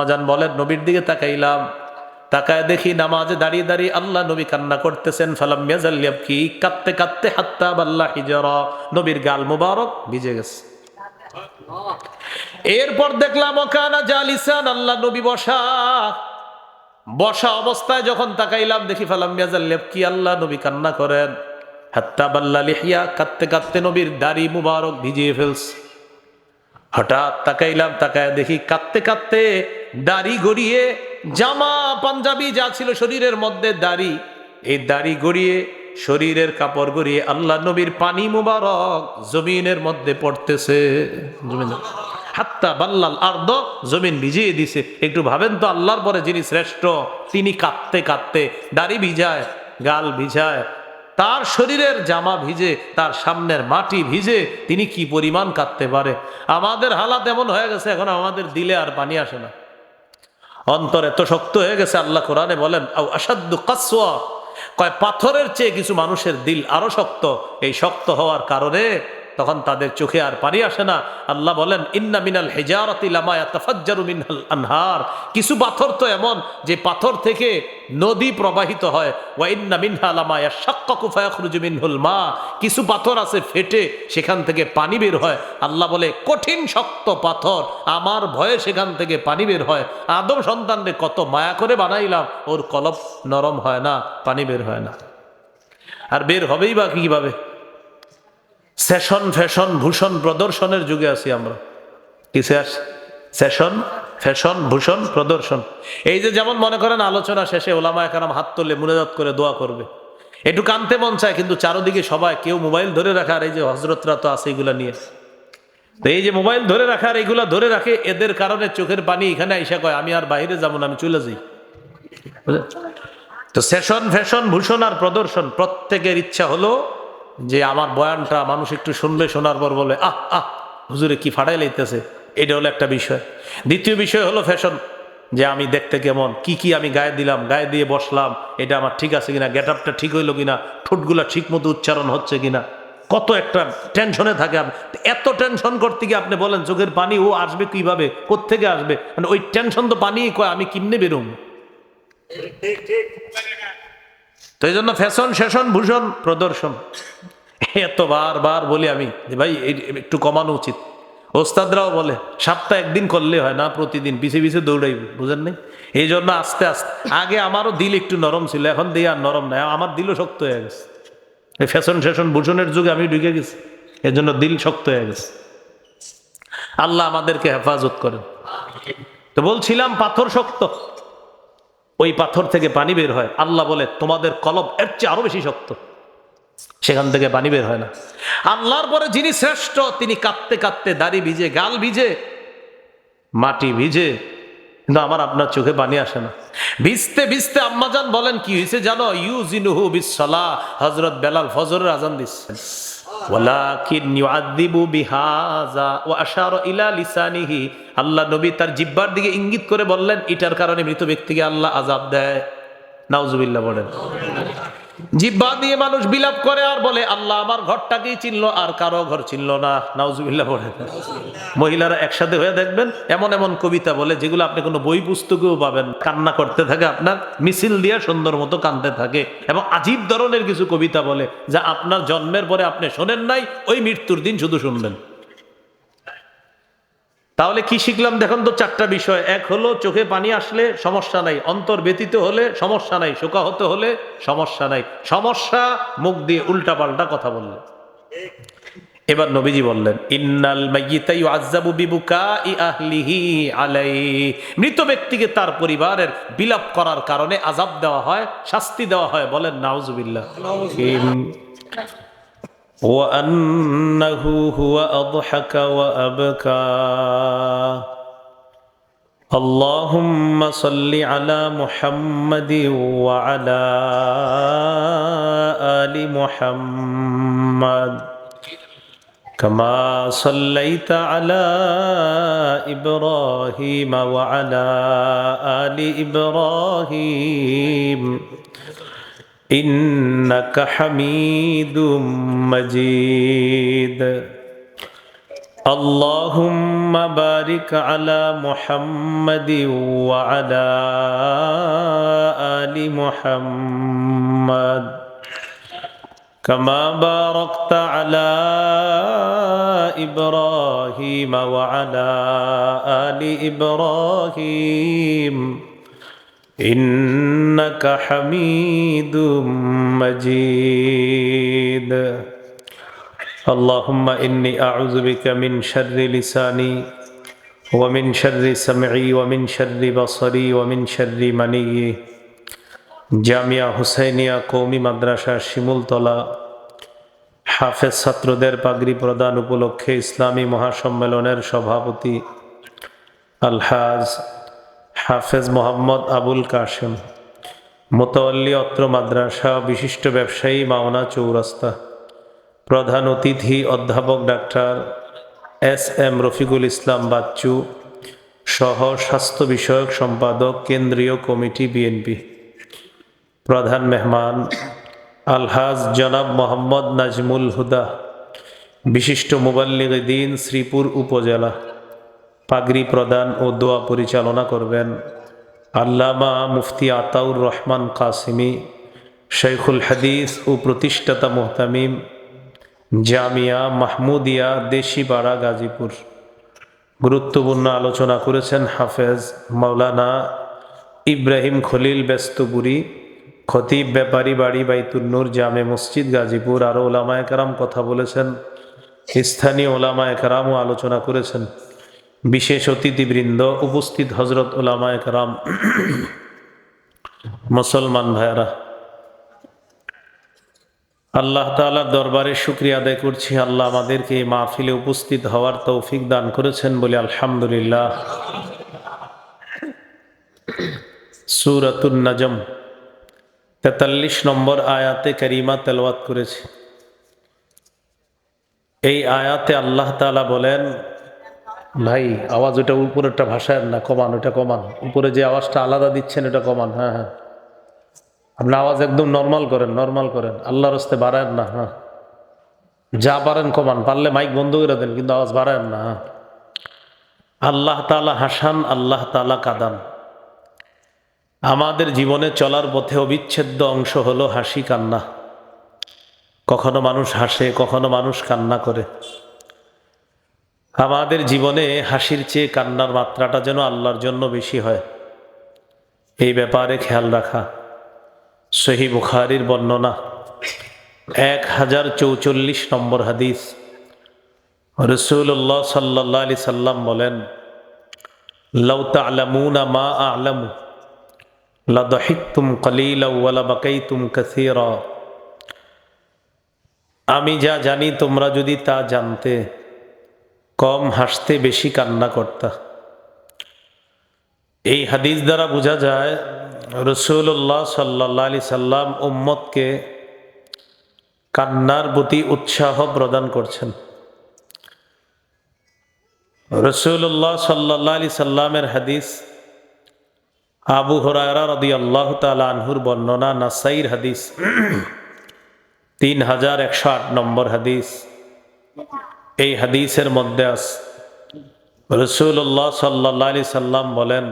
আম্মাজান বলেন নবীর দিকে তাকাইলাম, তাকায় দেখি নামাজে দাঁড়িয়ে দাঁড়িয়ে আল্লাহ নবী কান্না করতেছেন। ফালাম ইয়াজাল ইয়াবকি, কাঁদতে কাঁদতে হাত্তা বাল্লা হিজরা, নবীর গাল মুবারক ভিজে গেছে। এরপর দেখলাম ওকানা জালিসান, আল্লাহ নবী বসা। বসা অবস্থায় যখন তাকাইলাম দেখি ফালাম ইয়াজাল ইয়াবকি, আল্লাহ নবী কান্না করেন। হাত্তা বাল্লা লিহিয়া, কাঁদতে কাঁদতে নবীর দাড়ি মুবারক ভিজিয়ে ফেলছে। হঠাৎ তাকাইলাম, তাকায় দেখি কাঁদতে কাঁদতে দাড়ি গড়িয়ে জামা পাঞ্জাবি যা ছিল শরীরের মধ্যে দাড়ি, এই দাড়ি গড়িয়ে শরীরের কাপড় গড়িয়ে আল্লাহ নবীর পানি মুবারক জমিনের মধ্যে পড়তেছে। হাত্তা বাল্লাল আরদ, জমিন ভিজিয়ে দিছে। একটু ভাবেন তো, আল্লাহর পরে যিনি শ্রেষ্ঠ, তিনি কাঁদতে কাঁদতে দাড়ি ভিজায়, গাল ভিজায়, তার শরীরের জামা ভিজে, তার সামনের মাটি ভিজে, তিনি কি পরিমাণ কাঁদতে পারে। আমাদের হালাত এমন হয়ে গেছে, এখন আমাদের দিলে আর পানি আসে না, অন্তর এত শক্ত হয়ে গেছে। আল্লাহ কোরআনে বলেন আও আসাদ্দু কাসওয়া, কয় পাথরের চেয়ে কিছু মানুষের দিল আরো শক্ত। এই শক্ত হওয়ার কারণে তখন তাদের চোখে আর পানি আসে না। আল্লাহ বলেন ইন্না মিনাল হিজারাতি লামা ইয়াতাফাজ্জারু মিনহাল আনহার, কিছু পাথর তো এমন যে পাথর থেকে নদী প্রবাহিত হয়। ওয়া ইন্না মিনহা লামা ইয়াশাক্কাকু ফায়াখরুজু মিনহুল মা, কিছু পাথর আছে ফেটে সেখান থেকে পানি বের হয়। আল্লাহ বলে কঠিন শক্ত পাথর, আমার ভয়ে সেখান থেকে পানি বের হয়। আদম সন্তানরে কত মায়া করে বানাইলাম, ওর কলব নরম হয় না, পানি বের হয় না। আর বের হবেই বা কিভাবে? সেশন ফ্যাশন ভূষণ প্রদর্শনের যুগে আছি আমরা। কিসে আস? সেশন ফ্যাশন ভূষণ প্রদর্শন। এই যে যেমন মনে করেন আলোচনা শেষে ওলামায়ে কেরাম হাত তুলে মুনাজাত করে দোয়া করবে, একটু কানতে মন চায়, কিন্তু চারদিকে সবাই কেউ মোবাইল ধরে রাখা, আর এই যে হজরতরা তো আছে এগুলা নিয়ে, তো এই যে মোবাইল ধরে রাখার এগুলা ধরে রাখে, এদের কারণে চোখের পানি এখানে আইসা কয় আমি আর বাইরে যাবো না, আমি চলে যাই। তো সেশন ফ্যাশন ভূষণ আর প্রদর্শন, প্রত্যেকের ইচ্ছা হলো যে আমার বয়ানটা মানুষ একটু শুনবে, শোনার পর বলে আহ আহ হুজুরে কি ফাটাই লাইতেছে। এটা হলো একটা বিষয়। দ্বিতীয় বিষয় হলো ফ্যাশন, যে আমি দেখতে কেমন, কি কি আমি গায়ে দিলাম, গায়ে দিয়ে বসলাম, এটা আমার ঠিক আছে কিনা, গেট আপটা ঠিক হইলো কিনা, ঠোঁটগুলা ঠিক মতো উচ্চারণ হচ্ছে কিনা, কত একটা টেনশনে থাকে। এত টেনশন করতে গিয়ে আপনি বলেন চোখের পানি ও আসবে কিভাবে, কোত্থেকে আসবে? মানে ওই টেনশন তো পানি কয়, আমি কিমনে বেরোম। তো এই জন্য ফ্যাশন সেশন ভূষণ প্রদর্শন এত বারবার বলি আমি যে ভাই একটু কমানো উচিত। ওস্তাদরাও বলে সপ্তাহে একদিন করলে হয় না, প্রতিদিন পিছে পিছে দৌড়াইব, বুঝেন নাই? এই জন্য আস্তে আস্তে, আগে আমারও দিল একটু নরম ছিল, এখন দিয়ে আর নরম নাই, আমার দিলও শক্ত হয়ে গেছে। এই ফ্যাশন সেশন ভূষণের যুগে আমি ঢুকে গেছি, এর জন্য দিল শক্ত হয়ে গেছে। আল্লাহ আমাদেরকে হেফাজত করেন। তো বলছিলাম পাথর শক্ত, ওই পাথর থেকে পানি বের হয়। আল্লাহ বলে তোমাদের কলব এর চেয়ে আরো বেশি শক্ত, সেখান থেকে পানি বের হয় না। আল্লাহর পরে যিনি শ্রেষ্ঠ, তিনি কাঁদতে কাঁদতে দাড়ি ভিজে, গাল ভিজে, মাটি ভিজে, কিন্তু আমার আপনার চোখে পানি আসে না। ভিজতে ভিজতে আম্মাজান বলেন কি হয়েছে জানো? ইউজিনুহু বিসসালাহ, হযরত বেলাল ফজরের আযান দিচ্ছেন। ওয়ালাকিন ইউআযযিবু বিহাযা ওয়া আশারা ইলা লিসানিহি, আল্লাহ নবী তার জিহ্বার দিকে ইঙ্গিত করে বললেন এটার কারণে মৃত ব্যক্তিকে আল্লাহ আযাব দেয়। নাউজুবিল্লাহ বলেন। জিহ্বা দিয়ে মানুষ বিলাপ করে আর বলে আল্লাহ আমার ঘরটাকেই চিনলো, আর কারো ঘর চিনলো না। নাউজুবিল্লাহ বলেন। মহিলারা একসাথে হয়ে দেখবেন এমন এমন কবিতা বলে যেগুলো আপনি কোনো বই পুস্তকেও পাবেন, কান্না করতে থাকে, আপনার মিছিল দিয়ে সুন্দর মতো কাঁদতে থাকে, এবং আজীব ধরনের কিছু কবিতা বলে যা আপনার জন্মের পরে আপনি শোনেন নাই, ওই মৃত্যুর দিন শুধু শুনবেন। তাহলে কি শিখলাম দেখুন তো? চারটা বিষয়। এক হলো চোখে পানি আসলে সমস্যা নাই, অন্তর ব্যতীত হলে সমস্যা নাই, শোকাহত হলে সমস্যা নাই। সমস্যা মুখ দিয়ে উল্টা পাল্টা কথা বললে। এবার নবীজি বললেন ইন্নাল মাইয়িতা ইউআযযাবু বিবুকাই আহলিহি আলাইহি, মৃত ব্যক্তিকে তার পরিবারের বিলাপ করার কারণে আযাব দেওয়া হয়, শাস্তি দেওয়া হয়। বলেন নাউজুবিল্লাহ। وأنه هو أضحك وأبكى اللهم صل على محمد وعلى آل محمد كما صليت على إبراهيم وعلى آل إبراهيم إنك حميد مجيد اللهم بارك على محمد وعلى آل محمد كما باركت على إبراهيم وعلى آل إبراهيم إنك حميد مجيد اللهم إني أعوذ بك من شر لساني ومن شر سمعي ومن شر بصري ومن شر مني জামিয়া হুসাইনিয়া কওমি মাদ্রাসা শিমুলতলা হাফেজ ছাত্রদের পাগড়ি প্রদান উপলক্ষে ইসলামী মহাসম্মেলনের সভাপতি আলহাজ হাফেজ মোহাম্মদ আবুল কাশেম মোতাওয়াল্লি অত্র মাদ্রাসা বিশিষ্ট ব্যবসায়ী মাওনা চৌরাস্তা প্রধান অতিথি অধ্যাপক ডাক্তার এস.এম. রফিকুল ইসলাম বাচ্চু সহ স্বাস্থ্য বিষয়ক সম্পাদক কেন্দ্রীয় কমিটি বিএনপি প্রধান মেহমান আলহাজ জনাব মোহাম্মদ নাজমুল হুদা বিশিষ্ট মুবাল্লিগ দ্বীন শ্রীপুর উপজেলা পাগড়ি প্রদান ও দোয়া পরিচালনা করবেন আল্লামা মুফতি আতাউর রহমান কাসিমি শাইখুল হাদিস ও প্রতিষ্ঠাতা মুহতামিম জামিয়া মাহমুদিয়া দেশিপাড়া গাজীপুর। গুরুত্বপূর্ণ আলোচনা করেছেন হাফেজ মাওলানা ইব্রাহিম খলিল ব্যস্তপুরী খতিব ব্যাপারী বাড়ি বাইতুন্নুর জামে মসজিদ গাজীপুর। আরও ওলামায়ে কেরাম কথা বলেছেন, স্থানীয় ওলামায়ে কেরামও আলোচনা করেছেন। বিশেষ অতিথিবৃন্দ, উপস্থিত হজরত ওলামায়ে কেরাম, মুসলমান ভাইয়েরা, আল্লাহ তাআলার দরবারে শুকরিয়া আদায় করছি। আল্লাহ আমাদেরকে এই মাহফিলে উপস্থিত হওয়ার তৌফিক দান করেছেন বলে আলহামদুলিল্লাহ। সূরাতুন নাজম 43 নম্বর আয়াতে কারিমা তেলাওয়াত করেছি। এই আয়াতে আল্লাহ তাআলা বলেন, ভাই আওয়াজ ওটা উপরেরটা ভাষায় না, কমান, ওটা কমান। উপরে যে আওয়াজটা আলাদা দিচ্ছেন এটা কমান। হ্যাঁ হ্যাঁ, আপনি আওয়াজ একদম নর্মাল করেন, নর্মাল করেন, আল্লাহর রাস্তে বাড়ায়েন না। হ্যাঁ, যা পারেন কমান, পারলে মাইক বন্ধ করে দেন, কিন্তু আওয়াজ বাড়ায়েন না। আল্লাহ তাআলা হাসান, আল্লাহ তাআলা কাঁদান। আমাদের জীবনে চলার পথে অবিচ্ছেদ্য অংশ হলো হাসি কান্না। কখনো মানুষ হাসে, কখনো মানুষ কান্না করে। আমাদের জীবনে হাসির চেয়ে কান্নার মাত্রাটা যেন আল্লাহর জন্য বেশি হয়, এই ব্যাপারে খেয়াল রাখা। সহিহ বুখারীর বর্ণনা 1044 নম্বর হাদিস। রাসূলুল্লাহ সাল্লাল্লাহু আলাইহি সাল্লাম বলেন, লাউ তা'লামুনা মা আ'লামু লাদাহিকতুম কলিলা ওয়া লাবাকাইতুম কাসীরা। আমি যা জানি তোমরা যদি তা জানতে, কম হাসতে বেশি কান্না করতা। এই হাদিস দ্বারা বোঝা যায় রাসূলুল্লাহ সাল্লাল্লাহু আলাইহি সাল্লাম উম্মতকে কান্নার প্রতি উৎসাহ প্রদান করছেন। রাসূলুল্লাহ সাল্লাল্লাহু আলাইহি সাল্লামের হাদিস, আবু হুরায়রা রাদিয়াল্লাহু তাআলা আনহুর বর্ণনা, নাসাইর হাদিস 3108 নম্বর হাদিস। এই হাদিসের মধ্যে আছে রাসূলুল্লাহ সাল্লাল্লাহু আলাইহি সাল্লাম বলেন,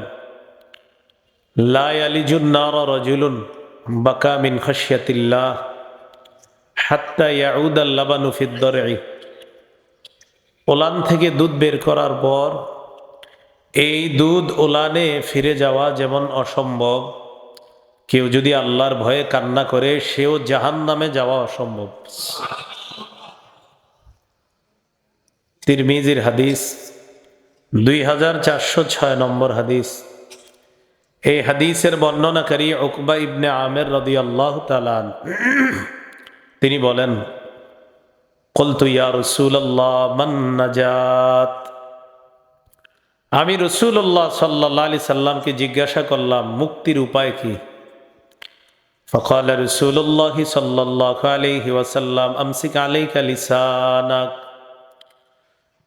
লা ইয়ালিজুন নারা রাজুলুন বাকা মিন খাশিয়াতিল্লাহ হাত্তা ইয়াউদা লাবানু ফিদ দার'i। ওলান থেকে দুধ বের করার পর এই দুধ ওলানে ফিরে যাওয়া যেমন অসম্ভব, কেউ যদি আল্লাহর ভয়ে কান্না করে সেও জাহান্নামে যাওয়া অসম্ভব। তিরমিজির হাদিস 2406 নম্বর হাদিস। এই হাদিসের বর্ণনাকারী উকবা ইবনে আমের রাদিয়াল্লাহু তাআলা আনহু, তিনি বলেন, কুলতু ইয়া রাসূলুল্লাহ মান নাজাত। আমি রাসূলুল্লাহ সাল্লাল্লাহু আলাইহি সাল্লামকে জিজ্ঞাসা করলাম, মুক্তির উপায় কি? ফাকালা রাসূলুল্লাহ সাল্লাল্লাহু আলাইহি ওয়াসাল্লাম আমসিক আলাইকা লিসানাক।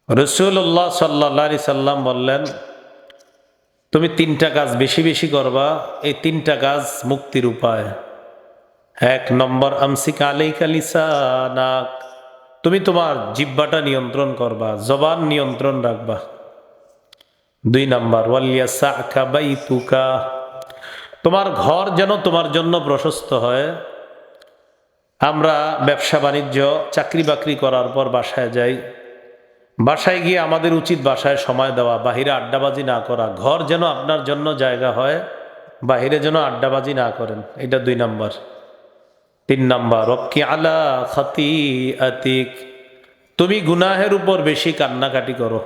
রাসূলুল্লাহ সাল্লাল্লাহু আলাইহি সাল্লাম বললেন, তুমি 3টা কাজ বেশি বেশি করবা, এই 3টা কাজ মুক্তির উপায়। 1 নম্বর, আমসিক আলাইকা লিসানাক, তুমি তোমার জিহ্বাটা নিয়ন্ত্রণ করবা, জবান নিয়ন্ত্রণ রাখবা। 2 নাম্বার ওয়ালিয়াসাকা বাইতুকা, তোমার ঘর যেন তোমার জন্য প্রশস্ত হয়। আমরা ব্যবসা বাণিজ্য চাকরি বাকরি করার পর বাসায় যাই, বাসায় গিয়ে আমাদের উচিত বাসায় সময় দেওয়া, বাহিরে আড্ডাবাজি না করা। ঘর যেন আপনার জন্য জায়গা হয়, বাহিরে যেন আড্ডাবাজি না করেন। এটা 2 নাম্বার। 3 নাম্বার রক্কি আলা খাতিআতিক, তুমি গুনাহের উপর বেশি কান্নাকাটি করো।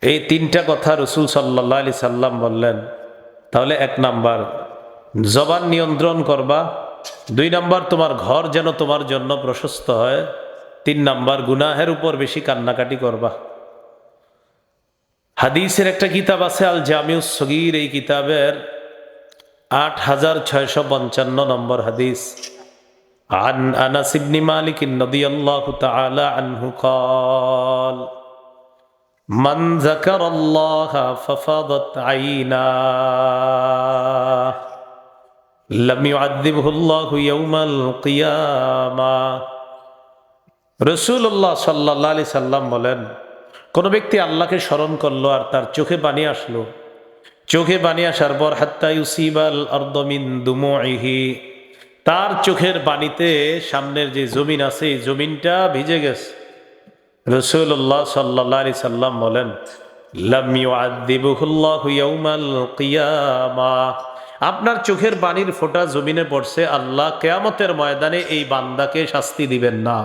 এই 3টা কথা রাসূল সাল্লাল্লাহু আলাইহি সাল্লাম বললেন। তাহলে 1 নাম্বার জবান নিয়ন্ত্রণ করবা, 2 নাম্বার তোমার ঘর যেন তোমার জন্য প্রশস্ত হয়, 3 নাম্বার গুনাহের উপর বেশি কান্নাকাটি করবা। হাদিসের একটা কিতাব আছে আল জামিউস সগীর, এই কিতাবের 8655 নম্বর হাদিস। عن أنس بن مالك رضي الله تعالى عنه قال من ذكر الله ففاضت عيناه لم يعذبه الله يوم القيامة। রাসূলুল্লাহ সাল্লাল্লাহু আলাইহি সাল্লাম বলেন, কোন ব্যক্তি আল্লাহকে স্মরণ করলো আর তার চোখে পানি আসলো, চোখে পানি আসার পর হাত্তা ইউসিবাল আরদ মিন দুমুইহি, তার চোখের পানিতে সামনের যে জমিন আছে এই জমিনটা ভিজে গেছে, রাসূলুল্লাহ সাল্লাল্লাহু আলাইহি সাল্লাম বলেন লাম ইউআযযিবুহুল্লাহু ইয়াউমাল কিয়ামাহ, আপনার চোখের পানির ফোঁটা জমিনে পড়ছে, আল্লাহ কিয়ামতের ময়দানে এই বান্দাকে শাস্তি দিবেন না।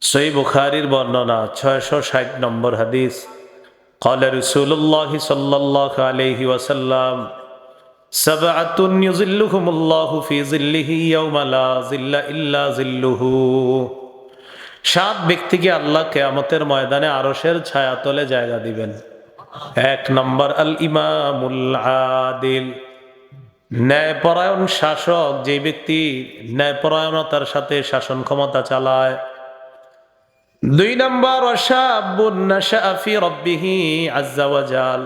সহিহ বুখারীর বর্ণনা 660 নম্বর হাদিস। قال رسول الله صلى الله عليه وسلم سبعة يظلهم الله في ظله يوم لا ظل إلا ظله। 7 ব্যক্তিকে আল্লাহ কিয়ামতের ময়দানে আরশের ছায়াতলে জায়গা দিবেন। 1 নম্বর আল ইমামুল আদিল, ন্যায়পরায়ণ শাসক, যে ব্যক্তি ন্যায়পরায়ণতার সাথে শাসন ক্ষমতা চালায়। 2 নম্বর ওয়াশাবুন নাশাআ ফি রাব্বিহি আযজা ওয়া জাল,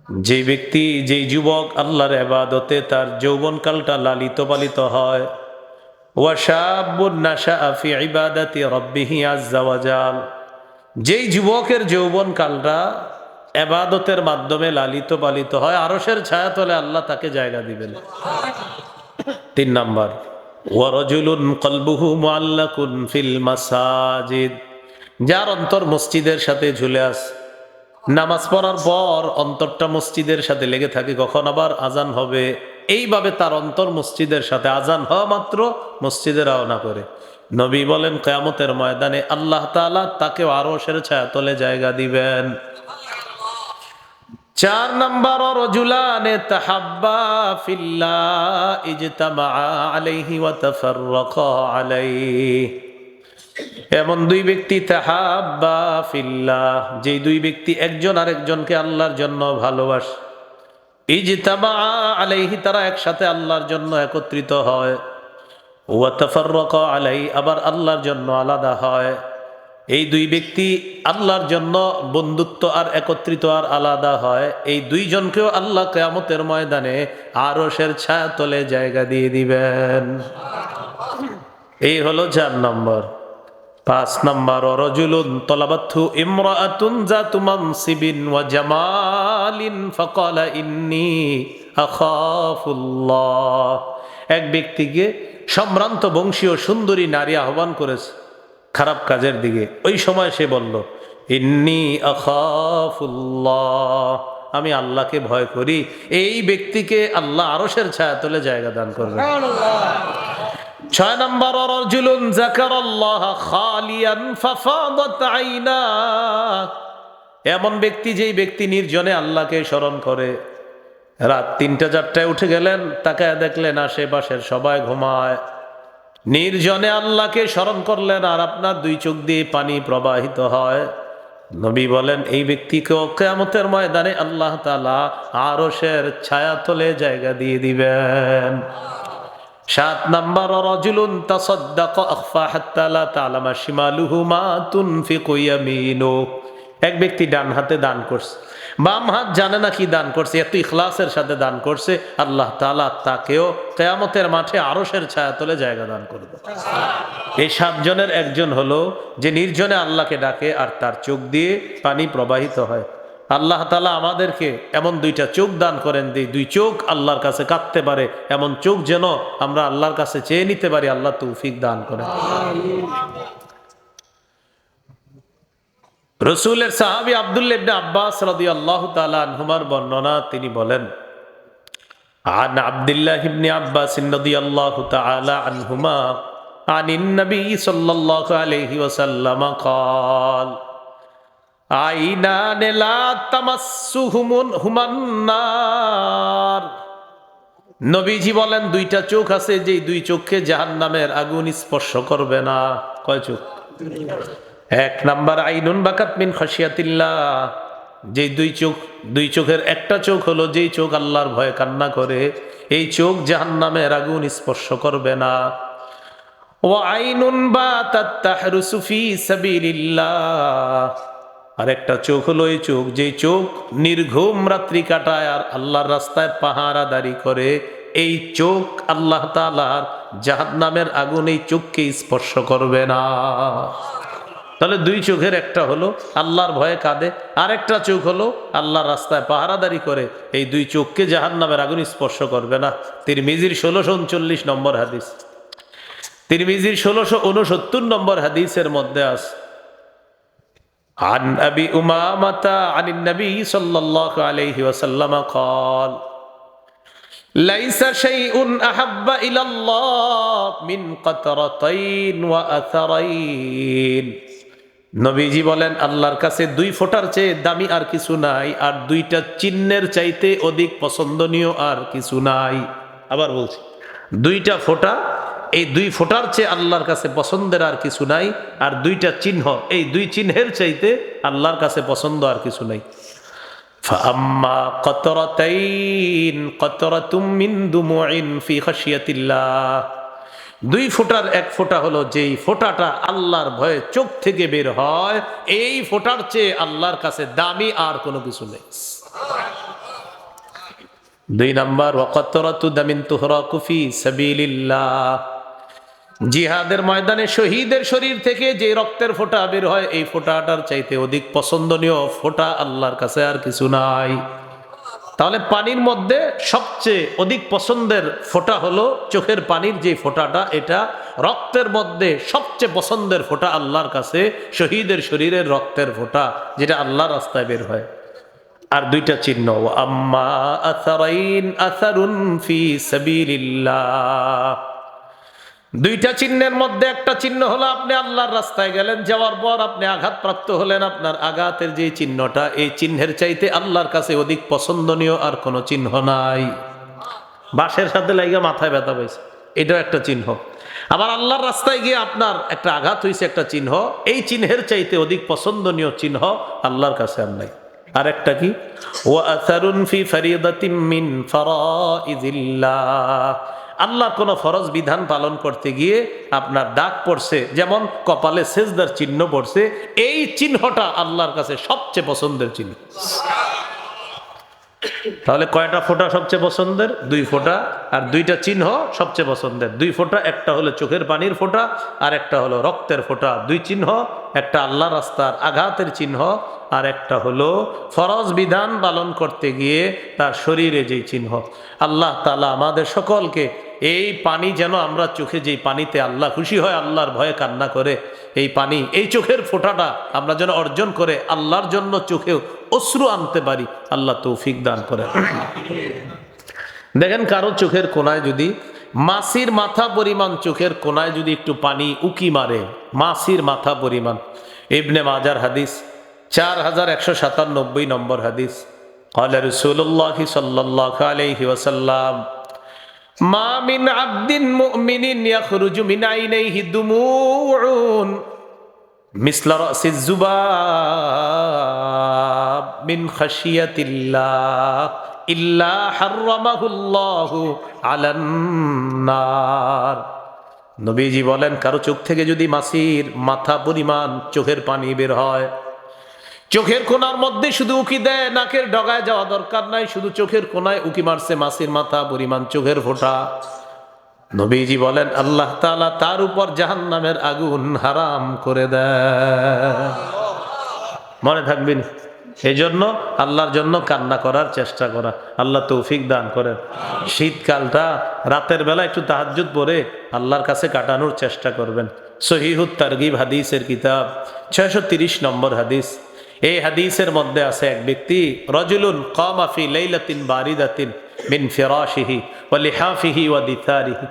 যে ব্যক্তি, যে যুবক আল্লাহর ইবাদতে তার যৌবনকালটা লালিত পালিত হয়। ওয়াশাবুন নাশাআ ফি ইবাদাতি রাব্বিহি আযজা ওয়া জাল, যেই যুবকের যৌবনকালটা ইবাদতের মাধ্যমে লালিত পালিত হয়, আরশের ছায়াতলে আল্লাহ তাকে জায়গা দিবেন। 3 নম্বর ওয়ারাজুলুন কলবুহু মুআল্লাকুন ফিল মাসাজিদ, যার অন্তর মসজিদের সাথে ঝুলে আছে, নামাজ পড়ার পর অন্তরটা মসজিদের সাথে লেগে থাকে, কখন আবার আজান হবে, এইভাবে তার অন্তর মসজিদের সাথে, আজান হওয়া মাত্র মসজিদে রওনা করে। নবী বলেন কিয়ামতের ময়দানে আল্লাহ তাআলা তাকে আরশের ছায়াতলে জায়গা দিবেন। 4 নম্বর রাজুলানে তাহাব্বা ফিল্লাহ ইজতামা আলাইহি ওয়া তাফাররাকা আলাইহি, এমন 2 ব্যক্তি তাহাব্বা ফিল্লাহ, যে 2 ব্যক্তি একজন আরেকজনকে আল্লাহর জন্য ভালোবাসে। ইজতামা আলাইহি, তারা একসাথে আল্লাহর জন্য একত্রিত হয়। ওয়া তাফাররাকা আলাইহি, আবার আল্লাহর জন্য আলাদা হয়। এই 2 ব্যক্তি আল্লাহর জন্য বন্ধুত্ব আর একত্রিত আর আলাদা হয়, এই 2 জনকেও আল্লাহ কিয়ামতের ময়দানে আরশের ছায়াতলে জায়গা দিয়ে দিবেন। এই হলো 4 নম্বর। 5 নম্বর রাজুলুন তলাবাতহু ইমরাআতুন যাতু মানসিবিন ওয়া জামালিন ফাকালা ইন্নী আখাফুল্লাহ, এক ব্যক্তিকে সম্ভ্রান্ত বংশীয় সুন্দরী নারী আহ্বান করেছে খারাপ কাজের দিকে। ওই সময় সে বলল ইন্নী আখাফুল্লাহ, আমি আল্লাহকে ভয় করি। এই ব্যক্তিকে আল্লাহ আরশের ছায়াতলে জায়গা দান করবেন। 6 নম্বর রাজুলুন যাকারাল্লাহ খালিয়ান ফাফাদাত আইনা, এমন ব্যক্তি, যেই ব্যক্তি নির্জনে আল্লাহকে স্মরণ করে, রাত 3টা-4টায় উঠে গেলেন, তাকায় দেখলেন আশেপাশের সবাই ঘুমায়, নির্জনে আল্লাহকে স্মরণ করলেন আর আপনার 2 চোখ দিয়ে পানি প্রবাহিত হয়। নবী বলেন এই ব্যক্তিকে কিয়ামতের ময়দানে আল্লাহ তাআলা আরশের ছায়াতলে জায়গা দিয়ে দিবেন। 7 নম্বর রাজুলুন তাসাদ্দাকা আখফা হাত্তা লা তা'লামা শিমালুহু মা তুনফিকু ইয়ামিনু, এক ব্যক্তি ডান হাতে দান করছে, বাম হাত জানে না কি দান করছে, এত ইখলাসের সাথে দান করছে, আল্লাহ তাআলা তাকেও কিয়ামতের মাঠে আরশের ছায়া তলে জায়গা দান করবে। এই 7 জনের একজন হলো যে নির্জনে আল্লাহকে ডাকে আর তার চোখ দিয়ে পানি প্রবাহিত হয়। আল্লাহ তাআলা আমাদেরকে এমন 2টা চোখ দান করেন, যে 2 চোখ আল্লাহর কাছে কাঁদতে পারে, এমন চোখ যেন আমরা আল্লাহর কাছে চেয়ে নিতে পারি। আল্লাহ তৌফিক দান করেন। রসুলের সাহাবী আব্দুল্লাহ ইবনে আব্বাস রাদিয়াল্লাহু তাআলা আনহুমার বর্ণনা, তিনি বলেন, আন আব্দুল্লাহ ইবনে আব্বাস রাদিয়াল্লাহু তাআলা আনহুমা আনিন নবী সাল্লাল্লাহু আলাইহি ওয়াসাল্লাম قال আইনান লা তামাসসুহুমান নার। নবীজি বলেন 2টা চোখ আছে, যেই 2 চোখকে জাহান্নামের আগুন স্পর্শ করবে না। কয় চোখ? 1 নাম্বার আইনুন বাকাত মিন খাশিয়াতিল্লাহ, যেই 2 চোখের একটা চোখ হলো যেই চোখ আল্লাহর ভয়ে কান্না করে, এই চোখ জাহান্নামের আগুন স্পর্শ করবে না। ওয়া আইনুন বাতাত তাহরুসু ফি সাবিলিল্লাহ, আর একটা চোখ হলো এই চোখ যেই চোখ নির্ঘুম রাত্রি কাটায় আর আল্লাহর রাস্তায় পাহারাদারি করে, এই চোখ আল্লাহ তাআলার জাহান্নামের আগুন এই চোখকে স্পর্শ করবে না। তাহলে 2 চোখের একটা হলো আল্লাহর ভয়ে কাঁদে, আর একটা চোখ হলো আল্লাহর রাস্তায় পাহারাদারি করে, এই 2 চোখকে জাহান্নামের আগুন স্পর্শ করবে না। তিরমিজির 1639 নম্বর হাদিস, তিরমিজির 1669 নম্বর হাদিসের মধ্যে আছে, عن أبي أمامة عن النبي صلى الله عليه وسلم قال ليس شيء أحب إلى الله من قطرتين وأثرين। নবীজি বলেন, আল্লাহর কাছে 2 ফোঁটার চেয়ে দামি আর কিছু নাই, আর 2টা চিহ্নের চাইতে অধিক পছন্দনীয় আর কিছু নাই। আবার বলছি, 2টা ফোঁটা, এই 2 ফোঁটার চেয়ে আল্লাহর কাছে পছন্দের আর কিছু নাই, আর 2টা চিহ্ন, এই 2 চিহ্নের চাইতে আল্লাহর কাছে পছন্দ আর কিছু নাই। ফাআম্মা কতরাতাইন কতরাতুম মিন দুমুইন ফি খাশিয়াতিল্লাহ, 2 ফোঁটার 1 ফোঁটা হলো যেই ফোঁটাটা আল্লাহর ভয়ে চোখ থেকে বের হয়, এই ফোঁটার চেয়ে আল্লাহর কাছে দামি আর কোনো কিছু নেই। 2 নাম্বার ওয়াকাতরাতু দামিন তুহরাকু ফি সাবিলিল্লাহ, জিহাদের ময়দানে শহীদের শরীর থেকে যে রক্তের ফোঁটা বের হয়, এই ফোঁটাটার চাইতে অধিক পছন্দনীয় ফোঁটা আল্লাহর কাছে আর কিছু নাই। তাহলে পানির মধ্যে সবচেয়ে অধিক পছন্দের ফোঁটা হলো চোখের পানির যে ফোঁটাটা, এটা রক্তের মধ্যে সবচেয়ে পছন্দের ফোঁটা আল্লাহর কাছে শহীদের শরীরের রক্তের ফোঁটা, যেটা আল্লাহর রাস্তায় বের হয়। আর 2টা চিহ্ন, আম্মা আসারাইন আসারুন ফি সাবিলিল্লাহ, 2টা চিহ্নের মধ্যে একটা চিহ্ন হলো আপনি আল্লাহর রাস্তায় গেলেন, যাওয়ার পর আপনি আঘাতপ্রাপ্ত হলেন, আপনার আঘাতের যে চিহ্নটা, এই চিহ্নের চাইতে আল্লাহর কাছে অধিক পছন্দনীয় আর কোনো চিহ্ন নাই। বাঁশের সাথে লাইগা মাথায় ব্যথা পাইছে, এটাও একটা চিহ্ন। আবার আল্লাহর রাস্তায় গিয়ে আপনার একটা আঘাত হয়েছে, একটা চিহ্ন, এই চিহ্নের চাইতে অধিক পছন্দনীয় চিহ্ন আল্লাহর কাছে আর নাই। আর একটা কি, ওয়া আসারুন ফি ফারিদাতিন মিন ফারাইদিল্লাহ, আল্লাহর কোন ফরজ বিধান পালন করতে গিয়ে আপনার দাগ পড়ছে, যেমন কপালে সেজদার চিহ্ন পড়ছে, এই চিহ্নটা আল্লাহর কাছে সবচেয়ে পছন্দের চিহ্ন। তাহলে কয়টা ফোঁটা সবচেয়ে পছন্দের? 2 ফোঁটা, আর 2টা চিহ্ন সবচেয়ে পছন্দের। 2 ফোঁটা, একটা হলো চোখের পানির ফোঁটা, আর একটা হলো রক্তের ফোঁটা। 2 চিহ্ন, একটা আল্লাহ রাস্তার আঘাতের চিহ্ন, আর একটা হলো ফরজ বিধান পালন করতে গিয়ে তার শরীরে যেই চিহ্ন। আল্লাহ তাআলা আমাদের সকলকে এই পানি, যেন আমরা চোখে যেই পানিতে আল্লাহ খুশি হয়, আল্লাহর ভয়ে কান্না করে, এই পানি, এই চোখের ফোঁটাটা আমরা যেন অর্জন করে আল্লাহর জন্য চোখেও অশ্রু আনতে পারি, আল্লাহ তৌফিক দান করে। দেখেন, কারো চোখের কোনায় যদি মাছির মাথা পরিমাণ, চোখের কোনায় যদি একটু পানি উকি মারে, মাছির মাথা পরিমাণ, ইবনে মাজার হাদিস 4197 নম্বর হাদিস, ক্বালা রাসূলুল্লাহ সাল্লাল্লাহু আলাইহি ওয়াসাল্লাম, মা মিন আবদিন মুমিনিন ইয়াখরুজু মিন আইনাইহি দুমুউন মিসলা রাসিজ যুবাব মিন খাশিয়াতিল্লাহ ইল্লা হাররামাহুল্লাহু আলান নার। নবীজি বলেন, কারো চোখ থেকে যদি মাছির মাথা পরিমাণ চোখের পানি বের হয়, চোখের কোণার মধ্যে শুধু উকি দেয়, নাকের ডগায় যাওয়া দরকার নাই, শুধু চোখের কোণায় উকি মারছে মাছির মাথা পরিমাণ চোখের ফোঁটা। নবীজি বলেন আল্লাহ তাআলা তার উপর জাহান্নামের আগুন হারাম করে দেয়। মনে থাকবেন, এই জন্য আল্লাহর জন্য কান্না করার চেষ্টা করা। আল্লাহ তৌফিক দান করেন। শীতকালটা রাতের বেলা একটু তাহাজ্জুদ পড়ে আল্লাহর কাছে কাটানোর চেষ্টা করবেন। সহিহুত তারগিব হাদিসের কিতাব 630 নম্বর হাদিস। এই হাদিসের মধ্যে আছে এক ব্যক্তি, রাজুলুন কামা ফি লাইলাতিন বারিদাতিন মিন ফিরাশিহি ওয়া লিহাফিহি ওয়া দিতারিহি।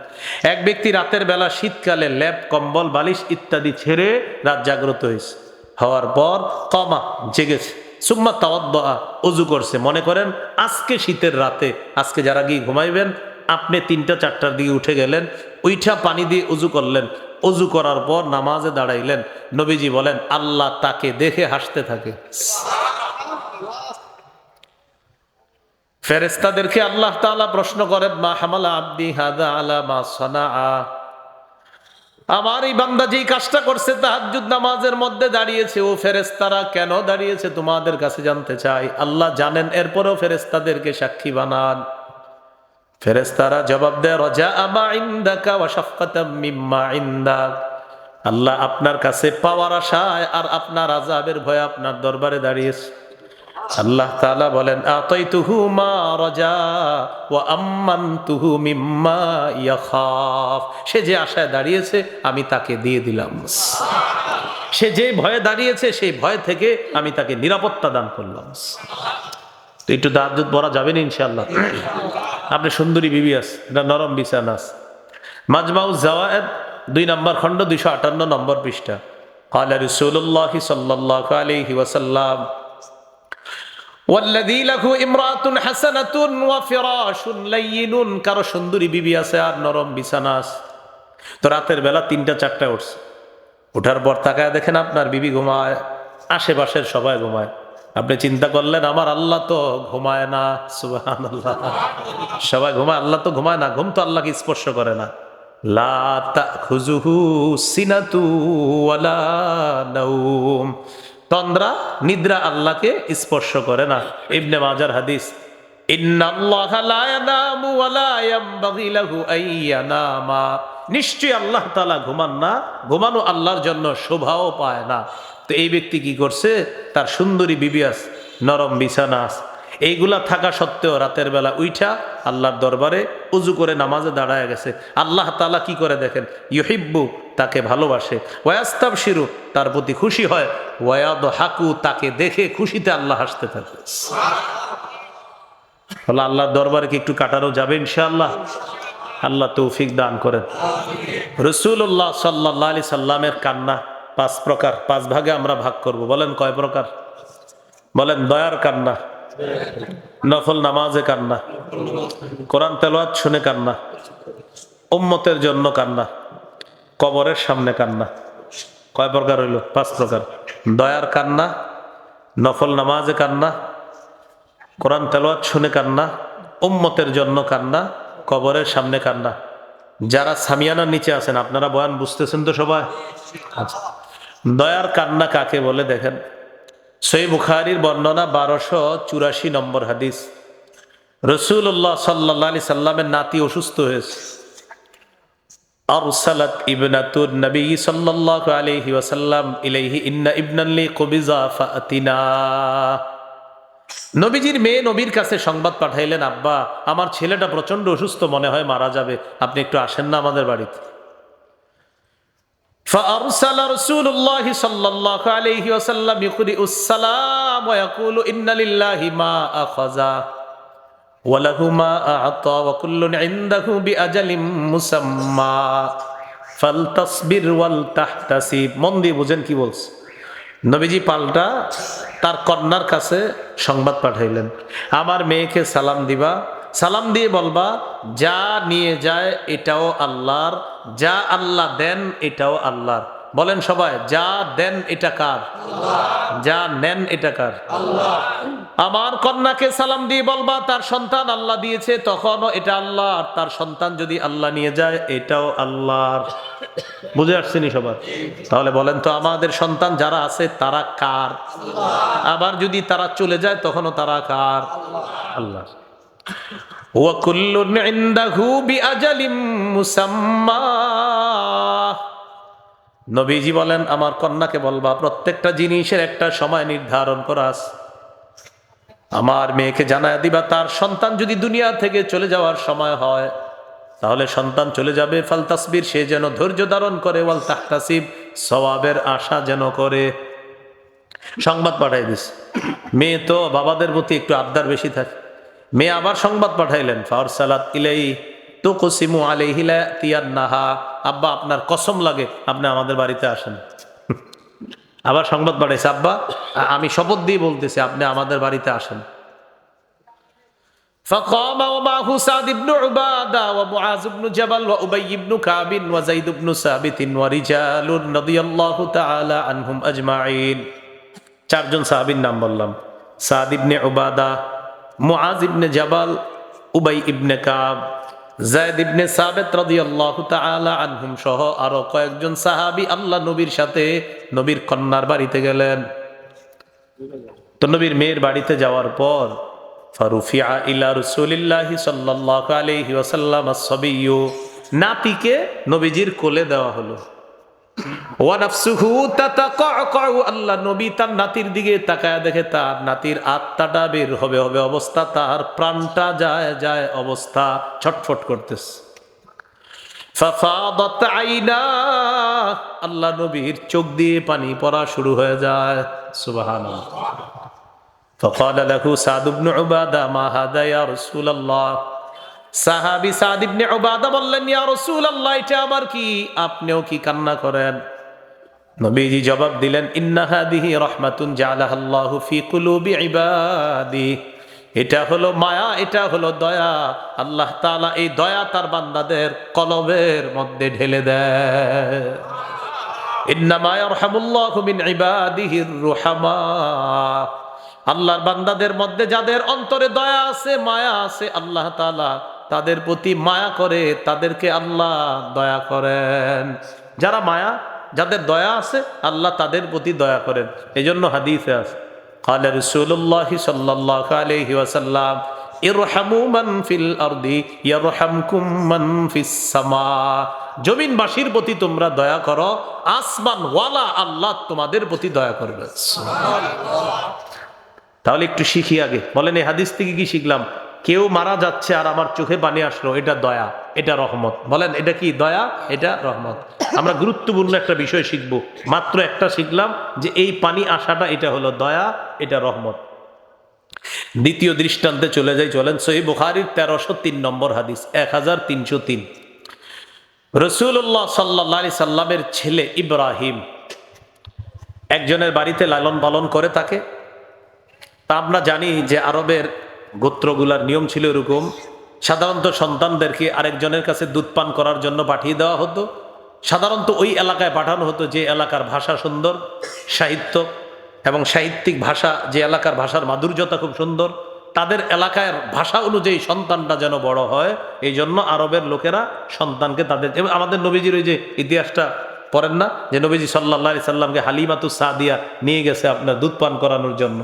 এক ব্যক্তি রাতের বেলা শীতকালে লেপ কম্বল বালিশ ইত্যাদি ছেড়ে রাত জাগ্রত হয়েছে। হওয়ার পর কামা জেগেছে, সুম্মা তাওয়াদ্দা ওযু করছে। মনে করেন আজকে শীতের রাতে, আজকে যারা গিয়ে ঘুমাইবেন, আপনি 3টা-4টার দিকে উঠে গেলেন, ওইটা পানি দিয়ে ওযু করলেন। ওযু করার পর নামাজে দাঁড়াইলেন। নবীজি বলেন আল্লাহ তাকে দেখে হাসতে থাকে। ফেরেশতাদেরকে আল্লাহ তাআলা প্রশ্ন করেন, মা হামালা আব্দি হাদা আলা মা সানাআ। আমার এই বান্দা যেই কাজটা করছে, তাহাজ্জুদ নামাজের মধ্যে দাঁড়িয়েছে, ও ফেরেশতারা কেন দাঁড়িয়েছে তোমাদের কাছে জানতে চাই। আল্লাহ জানেন, এরপরেও ফেরেশতাদেরকে সাক্ষী বানান। ফেরেশতারা জবাব দেয়, রাজা আমা ইনদাকা ওয়া শাফকাতাম মিম্মা ইনদাক। আল্লাহ আপনার কাছে পাওয়ার আশায় আর আপনার আযাবের ভয়ে আপনার দরবারে দাঁড়িয়েছে। আল্লাহ তাআলা বলেন, আতাইতুহু মা রাজা ওয়া আম্মানতুহু মিম্মা ইয়াখাফ। সে যে আশায় দাঁড়িয়েছে আমি তাকে দিয়ে দিলাম। সে যে ভয়ে দাঁড়িয়েছে সেই ভয় থেকে আমি তাকে নিরাপত্তা দান করলাম। তো একটু তাহাজ্জুদ পড়া যাবে না ইনশাআল্লাহ। আপনি সুন্দরী বিবি আছে, এটা নরম বিছানা আছে। মাজমাউজ জাওয়ায়েদ 2 নম্বর খণ্ড 258 নম্বর পৃষ্ঠা। ক্বালা রাসূলুল্লাহ সাল্লাল্লাহু আলাইহি ওয়াসাল্লাম, ওয়াল্লাযী লাহু ইমরাতুন হাসানাতুন ওয়া ফিরাশুন লাইয়িনুন। কারো সুন্দরী বিবি আছে আর নরম বিছানা আছে। তো রাতের বেলা 3টা-4টায় উঠছে, ওঠার পর তাকায় দেখেন আপনার বিবি ঘুমায়, আশেপাশের সবাই ঘুমায়। আপনি চিন্তা করলেন আমার আল্লাহ তো ঘুমায় না। সুবহানাল্লাহ, সবাই ঘুমায়, আল্লাহ তো ঘুমায় না। ঘুম তো আল্লাহকে স্পর্শ করে না। লা তাখুযুহু সিনাতু ওয়ালা নাওম। তন্দ্রা নিদ্রা আল্লাহকে স্পর্শ করে না। ইবনে মাজার হাদিস, ইন্নাল্লাহা লা ইয়ানামু ওয়া লা ইয়ানবাগি লাহু আন ইয়ানামা। নিশ্চয়ই আল্লাহ তাআলা ঘুমান না, ঘুমানো আল্লাহর জন্য শোভাও পায় না। তো এই ব্যক্তি কি করছে, তার সুন্দরী বিবি আছে, নরম বিছানা আছে, এইগুলা থাকা সত্ত্বেও রাতের বেলা উইঠা আল্লাহর দরবারে উজু করে নামাজে দাঁড়ায় গেছে। আল্লাহ তাআলা কি করে দেখেন, ইউহিব্বু, তাকে ভালোবাসে, ওয়াস্তাবশিরু, তার প্রতি খুশি হয়, ওয়ায়াদহাকু, তাকে দেখে খুশিতে আল্লাহ হাসতে থাকে। সুবহানাল্লাহ। আল্লাহর দরবারে কি একটু কাটানো যাবে ইনশাআল্লাহ? আল্লাহ তৌফিক দান করেন। রাসূলুল্লাহ সাল্লাল্লাহু আলাইহি সাল্লামের কান্না 5 প্রকার, 5 ভাগে আমরা ভাগ করব। বলেন কয় প্রকার? বলেন, দয়ার কান্না, নফল নামাজে কান্না, কোরআন তেলাওয়াত শুনে কান্না, উম্মতের জন্য কান্না, কবরের সামনে কান্না। কয় প্রকার হইল? 5 প্রকার। দয়ার কান্না, নফল নামাজে কান্না, কোরআন তেলাওয়াত শুনে কান্না, উম্মতের জন্য কান্না, কবরের সামনে কান্না। যারা সামিয়ানার নিচে আছেন আপনারা বয়ান বুঝতেছেন তো সবাই? আচ্ছা, দয়ার কান্না কাকে বলে দেখেন। সহিহ বুখারীর বর্ণনা 1284 নম্বর হাদিস। রাসূলুল্লাহ সাল্লাল্লাহু আলাইহি সাল্লামের নাতি অসুস্থ হয়েছে। আরসালাত ইবনাতুন নবী সাল্লাল্লাহু আলাইহি ওয়াসাল্লাম ইলাইহি ইন্না ইবনান লি কুবিজা ফাতিনা। নবীজির মেয়ে নবীর কাছে সংবাদ পাঠাইলেন, আব্বা আমার ছেলেটা প্রচন্ড অসুস্থ, মনে হয় মারা যাবে, আপনি একটু আসেন না আমাদের বাড়িতে। فأرسل رسول الله صلى الله عليه وسلم يقرئ السلام ويقول إن لله ما أخذ وله ما أعطى وكل عنده بأجل مسمى فلتصبر ولتحتسب। মন দিয়ে বুঝেন কি বলছে। নবীজি পাল্টা তার কন্যার কাছে সংবাদ পাঠাইলেন, আমার মেয়েকে সালাম দিবা, সালাম দিয়ে বলবা যা নিয়ে যায় এটাও আল্লাহর, যা আল্লাহ দেন এটাও আল্লাহর। বলেন সবাই, যা দেন এটা কার? যা নেন এটা কার? আমার কন্যাকে সালাম দিয়ে বলবা তার সন্তান আল্লাহ দিয়েছে, তখনও এটা আল্লাহর। তার সন্তান যদি আল্লাহ নিয়ে যায় এটাও আল্লাহর। বুঝে আসছেনি সবার? তাহলে বলেন তো, আমাদের সন্তান যারা আছে তারা কার? আবার যদি তারা চলে যায় তখনও তারা কার? আল্লাহর। ওয়া কুল্লুন ইনদাহু বিআজালিম মুসাম্মা। নবীজি বলেন, আমার কন্যাকে বলবা প্রত্যেকটা জিনিসের একটা সময় নির্ধারণ করা আছে। আমার মেয়েকে জানায় দিবা তার সন্তান যদি দুনিয়া থেকে চলে যাওয়ার সময় হয় তাহলে সন্তান চলে যাবে, ফালতাসবির, সে যেন ধৈর্য ধারণ করে, ওয়াল তাহতাসিব, সওয়াবের আশা যেন করে। সংবাদ পাঠাই দিস। মেয়ে তো বাবাদের প্রতি একটু আবদার বেশি থাকে। মেয়ে আবার সংবাদ পাঠাইলেন, ফারসালাত ইলাই তুকসিমু আলাইহি লা ইয়াতিয়ান্নাহা, আব্বা আপনার কসম লাগে আপনি আমাদের বাড়িতে আসেন। আবার সংবাদ পাঠাইছে, আব্বা আমি শপথ দিয়ে বলতেছি আপনি আমাদের বাড়িতে আসেন। فقام ومعه سعد بن عبادة ومعاذ بن جبل وأبي بن كعب وزيد بن ثابت ورجال رضي الله تعالى عنهم أجمعين। চারজন সাহাবীর নাম বললাম, সাদ ইবনে উবাদা, মুআজ ইবনে জাবাল, উবাই ইবনে কাব, যায়েদ ইবনে সাবিত রাদিয়াল্লাহু তাআলা আনহুম সহ আরো কয়েকজন সাহাবী আল্লাহ নবীর সাথে নবীর কন্যার বাড়িতে গেলেন। তো নবীর মেয়ের বাড়িতে যাওয়ার পর ফারুফিয়া ইলা রাসূলিল্লাহি সাল্লাল্লাহু আলাইহি ওয়াসাল্লাম as-সাবিয়্যু, নাতিকে নবীজির কোলে দেওয়া হলো। ওয়া নাফসুহু তাতাকাউ, আল্লাহ নবী তার নাতির দিকে তাকায় দেখে তার নাতির আত্মাটা বের হবে হবে অবস্থা, তার প্রাণটা যায় যায় অবস্থা, ছটফট করতেছে। ফাফাদাত আইনা, আল্লাহ নবীর চোখ দিয়ে পানি পড়া শুরু হয়ে যায়। সুবহানাল্লাহ। فقال له سعد بن عبادة ما هذا يا رسول الله। সাহাবী সাদ ইবনে উবাদা বললেন, ইয়া রাসূলুল্লাহ, এটা আবার কি? আপনিও কি কান্না করেন? নবীজি জবাব দিলেন, ইন্না হাদিহি রাহমাতুন জাআলাহা আল্লাহু ফি কুলুবি ইবাদি, এটা হলো মায়া, এটা হলো দয়া। আল্লাহ তাআলা এই দয়া তার বান্দাদের কলবের মধ্যে ঢেলে দেয়। ইন্নামা ইয়ারহামুল্লাহু মিন ইবাদিহির রুহামা, আল্লাহর বান্দাদের মধ্যে যাদের অন্তরে দয়া আছে, মায়া আছে, আল্লাহ তাআলা তাদের প্রতি মায়া করে, তাদেরকে আল্লাহ দয়া করেন। যারা মায়া, যাদের দয়া আছে, আল্লাহ তাদের প্রতি দয়া করেন। এই জন্য হাদিসে আছে, ক্বালা রাসূলুল্লাহি সাল্লাল্লাহু আলাইহি ওয়াসাল্লাম, ইরহামু মান ফিল আরদি ইয়ারহামকুম মান ফিস সামা, জমিনবাসীর প্রতি তোমরা দয়া করো, আসমান ওয়ালা আল্লাহ তোমাদের প্রতি দয়া করবে। তাহলে একটু শিখি আগে। বলেন এই হাদিস থেকে কি শিখলাম? কেউ মারা যাচ্ছে আর আমার চোখে পানি আসলো, এটা দয়া, এটা রহমত। বলেন এটা কি? দয়া, এটা রহমত। আমরা গুরুত্বপূর্ণ একটা বিষয় শিখবো, মাত্র একটা শিখলাম যে এই পানি আসাটা এটা হলো দয়া, এটা রহমত। দ্বিতীয় দৃষ্টান্তে চলে যাই, চলেন। সহিহ বুখারীর 1303 নম্বর হাদিস, 1303। রাসূলুল্লাহ সাল্লাল্লাহু আলাইহি সাল্লামের ছেলে ইব্রাহিম একজনের বাড়িতে লালন পালন করে তাকে। তা আমরা জানি যে আরবের গোত্রগুলার নিয়ম ছিল এরকম, সাধারণত সন্তানদেরকে আরেকজনের কাছে দুধ পান করার জন্য পাঠিয়ে দেওয়া হতো। সাধারণত ওই এলাকায় পাঠানো হতো যে এলাকার ভাষা সুন্দর, সাহিত্য এবং সাহিত্যিক ভাষা, যে এলাকার ভাষার মাধুর্যতা খুব সুন্দর, তাদের এলাকার ভাষা অনুযায়ী সন্তানটা যেন বড় হয়। এই জন্য আরবের লোকেরা সন্তানকে তাদের, আমাদের নবীজির ওই যে ইতিহাসটা পড়েন না, যে নবীজি সাল্লাল্লাহু আলাইহি সাল্লামকে হালিমাতুস সাদিয়া নিয়ে গেছে আপনার দুধ পান করানোর জন্য।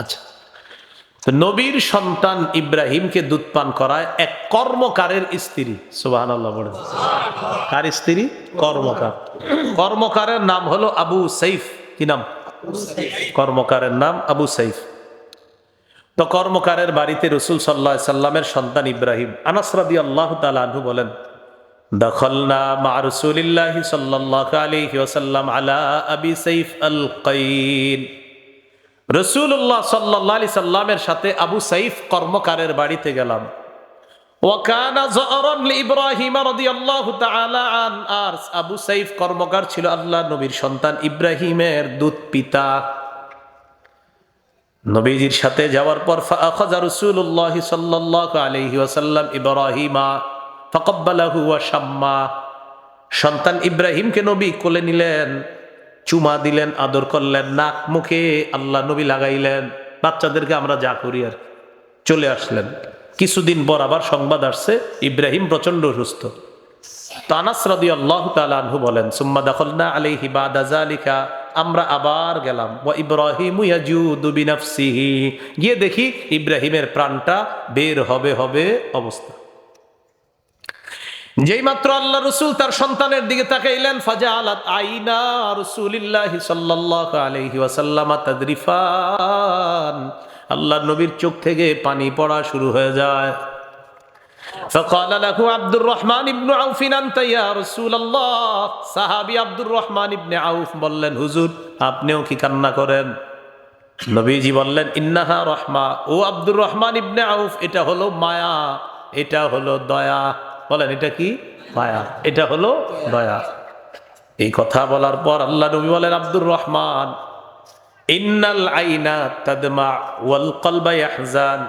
আচ্ছা, তো নবীর সন্তান ইব্রাহিমকে দুধ পান করায় এক কর্মকারের স্ত্রী। সুবহানাল্লাহ বলেন। কার স্ত্রী? কর্মকার। কর্মকারের নাম হলো আবু সাইফ। কি নাম? কর্মকারের নাম আবু সাইফ। তো কর্মকারের বাড়িতে রাসূল সাল্লাল্লাহু আলাইহি সাল্লামের সন্তান ইব্রাহিম। আনাস রাদিয়াল্লাহু তাআলা আনহু বলেন, দাখালনা মা রাসূলিল্লাহি সাল্লাল্লাহু আলাইহি ওয়াসাল্লাম আলা আবি সাইফ আল কাইন। রাসূলুল্লাহ সাল্লাল্লাহু আলাইহি সাল্লামের সাথে আবু সাইফ কর্মকারের বাড়িতে গেলাম। ওয়া কানা যারান লিইব্রাহিম রাদিয়াল্লাহু তাআলা আন, আর আবু সাইফ কর্মকার ছিল আল্লাহ নবীর সন্তান ইব্রাহিমের দুধ পিতা। নবীজির সাথে যাওয়ার পর ফাআখাযা রাসূলুল্লাহ সাল্লাল্লাহু আলাইহি ওয়াসাল্লাম ইব্রাহিমা ফাকাব্বালাহু ওয়া শাম্মা, সন্তান ইব্রাহিমকে নবী কোলে নিলেন, চুমা দিলেন, আদর করলেন, নাক মুখে আল্লাহ নবী লাগাইলেন। বাচ্চাদেরকে আমরা যা করি আর চলে আসলেন। কিছুদিন পর আবার সংবাদ আসছে ইব্রাহিম প্রচন্ড অসুস্থ। তো আনাস রাদিয়াল্লাহু তাআলা আনহু বলেন, সুম্মা দাখালনা আলাইহি বাদা যালিকা, আমরা আবার গেলাম, ওয়া ইব্রাহিমু ইয়াজুদু বিনাফসিহি, গিয়ে দেখি ইব্রাহিমের প্রাণটা বের হবে হবে অবস্থা। যেই মাত্র আল্লাহ রসুল তার সন্তানের দিকে তাকাইলেন, ফাজাআলাত আইনা রাসূলিল্লাহি সাল্লাল্লাহু আলাইহি ওয়াসাল্লাম তাদরিফান, আল্লাহ নবীর চোখ থেকে পানি পড়া শুরু হয়ে যায়। فقال له عبد الرحمن بن عوف انت يا رسول الله, সাহাবী আব্দুর রহমান ইবনে আউফ বললেন, হুজুর আপনিও কি কান্না করেন? নবীজি বললেন, ইন্নাহা রহমা, ও আব্দুর রহমান ইবনে আউফ, এটা হলো মায়া, এটা হলো দয়া। বলেন, এটা কি? মায়া, এটা হলো দয়া। এই কথা বলার পর আল্লাহ নবী বলেন, আব্দুর রহমান, ইন্নাল আইনা তাদমা ওয়াল কলবা ইয়াহজান,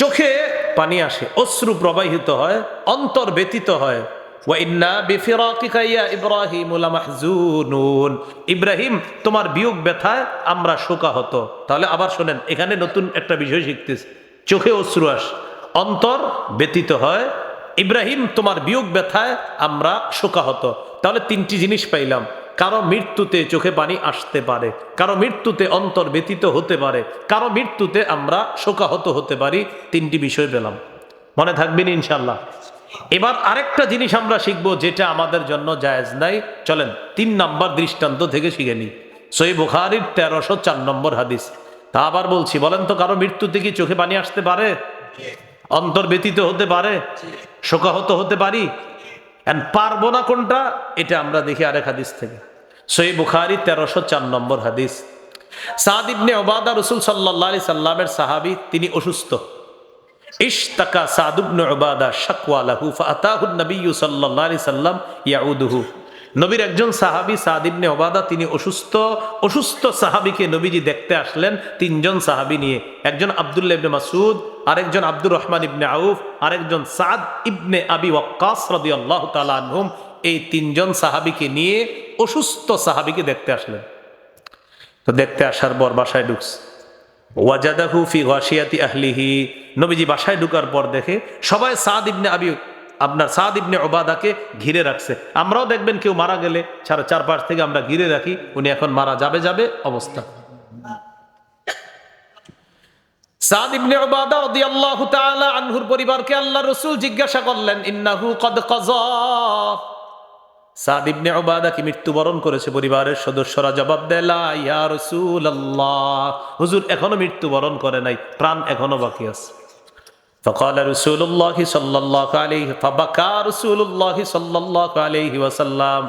চোখে পানি আসে, অশ্রু প্রবাহিত হয়, অন্তর ব্যতীত হয়। ওয়া ইন্না বিফিরাকিকা ইয়া ইব্রাহিম লামাহজুনুন, ইব্রাহিম তোমার বিয়োগ ব্যথায় আমরা শোকাহত। তাহলে আবার শোনেন, এখানে নতুন একটা বিষয় শিখতেছি। চোখে অশ্রু আসে, অন্তর ব্যতীত হয়, ইব্রাহিম তোমার বিয়োগ ব্যথায় আমরা শোকাহত। তাহলে তিনটি জিনিস পাইলাম। কারো মৃত্যুতে চোখে পানি আসতে পারে, কারো মৃত্যুতে অন্তর ব্যতীত হতে পারে, কারো মৃত্যুতে আমরা শোকাহত হতে পারি। তিনটি বিষয় পেলাম, মনে থাকবেন ইনশাল্লাহ। এবার আরেকটা জিনিস আমরা শিখবো যেটা আমাদের জন্য জায়েজ নাই। চলেন 3 নম্বর দৃষ্টান্ত থেকে শিখে নিই। সহিহ বুখারীর 1304 নম্বর হাদিস। তা আবার বলছি, বলেন তো, কারো মৃত্যুতে কি চোখে পানি আসতে পারে? অন্তর ব্যতীত হতে পারে? শোকাহত হতে পারি? পারবো না কোনটা, এটা আমরা দেখি আরেক হাদিস থেকে। সহিহ বুখারী 1304 নম্বর হাদিস। সাদ ইবনে উবাদা, রাসূল সাল্লাল্লাহু আলাইহি সাল্লামের সাহাবী, তিনি অসুস্থ। ইশতাকা সাদ ইবনে উবাদা শাকওয়া লাহু ফাআতাহু নবী সাল্লাল্লাহু আলাইহি সাল্লাম ইয়াউদুহু, নবীর একজন সাহাবী সাদ ইবনে উবাদা, তিনি অসুস্থ সাহাবীকে নবীজি দেখতে আসলেন 3 জন সাহাবী নিয়ে। একজন আব্দুল্লাহ ইবনে মাসউদ, আরেকজন আব্দুর রহমান ইবনে আউফ, আরেকজন সাদ ইবনে আবি ওয়াক্কাস রাদিয়াল্লাহু তাআলা আনহুম। এই 3 জন সাহাবীকে নিয়ে অসুস্থ সাহাবীকে দেখতে আসলেন। তো দেখতে আসার পর বাসায় ঢুকছে, ওয়াজাদাহু ফি গাশিয়াতি আহলিহি, নবীজি বাসায় ঢুকার পর দেখে সবাই সাদ ইবনে উবাদাকে ঘিরে রাখছে। আমরাও দেখবেন কেউ মারা গেলে চারপাশ থেকে আমরা ঘিরে রাখি, উনি এখন মারা যাবে অবস্থা। সাদ ইবনে উবাদা রাদিয়াল্লাহু তাআলা আনহুর পরিবারকে আল্লাহর রাসূল জিজ্ঞাসা করলেন, ইন্নাহু কদ কাযা, সাদ ইবনে উবাদা কি মৃত্যুবরণ করেছে? পরিবারের সদস্যরা জবাব দেয়, লা ইয়া রাসূলুল্লাহ, হুজুর এখনো মৃত্যুবরণ করে নাই, প্রাণ এখনো বাকি আছে। فقال رسول الله صلى الله عليه فبكى رسول الله صلى الله عليه وسلم,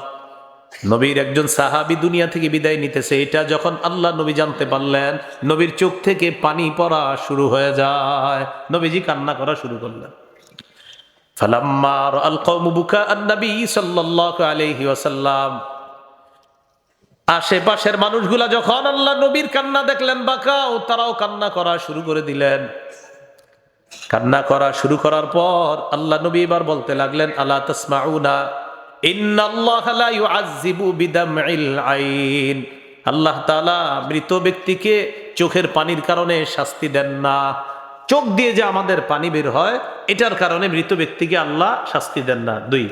নবীর একজন সাহাবী দুনিয়া থেকে বিদায় নিতেছে, এটা যখন আল্লাহ নবী জানতে পারলেন, নবীর চোখ থেকে পানি পড়া শুরু হয়ে যায়, নবীজি কান্না করা শুরু করলেন। ফালাম্মা রাআল কওমু বুকা আন-নবী সাল্লাল্লাহু আলাইহি ওয়াসাল্লাম, আশেপাশের মানুষগুলা যখন আল্লাহ নবীর কান্না দেখলেন, বাকাও, তারাও কান্না করা শুরু করে দিলেন। কান্না করা শুরু করার পর আল্লাহ নবী এবার বলতে লাগলেন, আলা তাসমাউনা ইন্নাল্লাহা লা ইউআযযিবু বিদামইল আইন, আল্লাহ তাআলা মৃত ব্যক্তিকে চোখের পানির কারণে শাস্তি দেন না। চোখ দিয়ে যে আমাদের পানি বের হয়, এটার কারণে মৃত ব্যক্তিকে আল্লাহ শাস্তি দেন না। 2,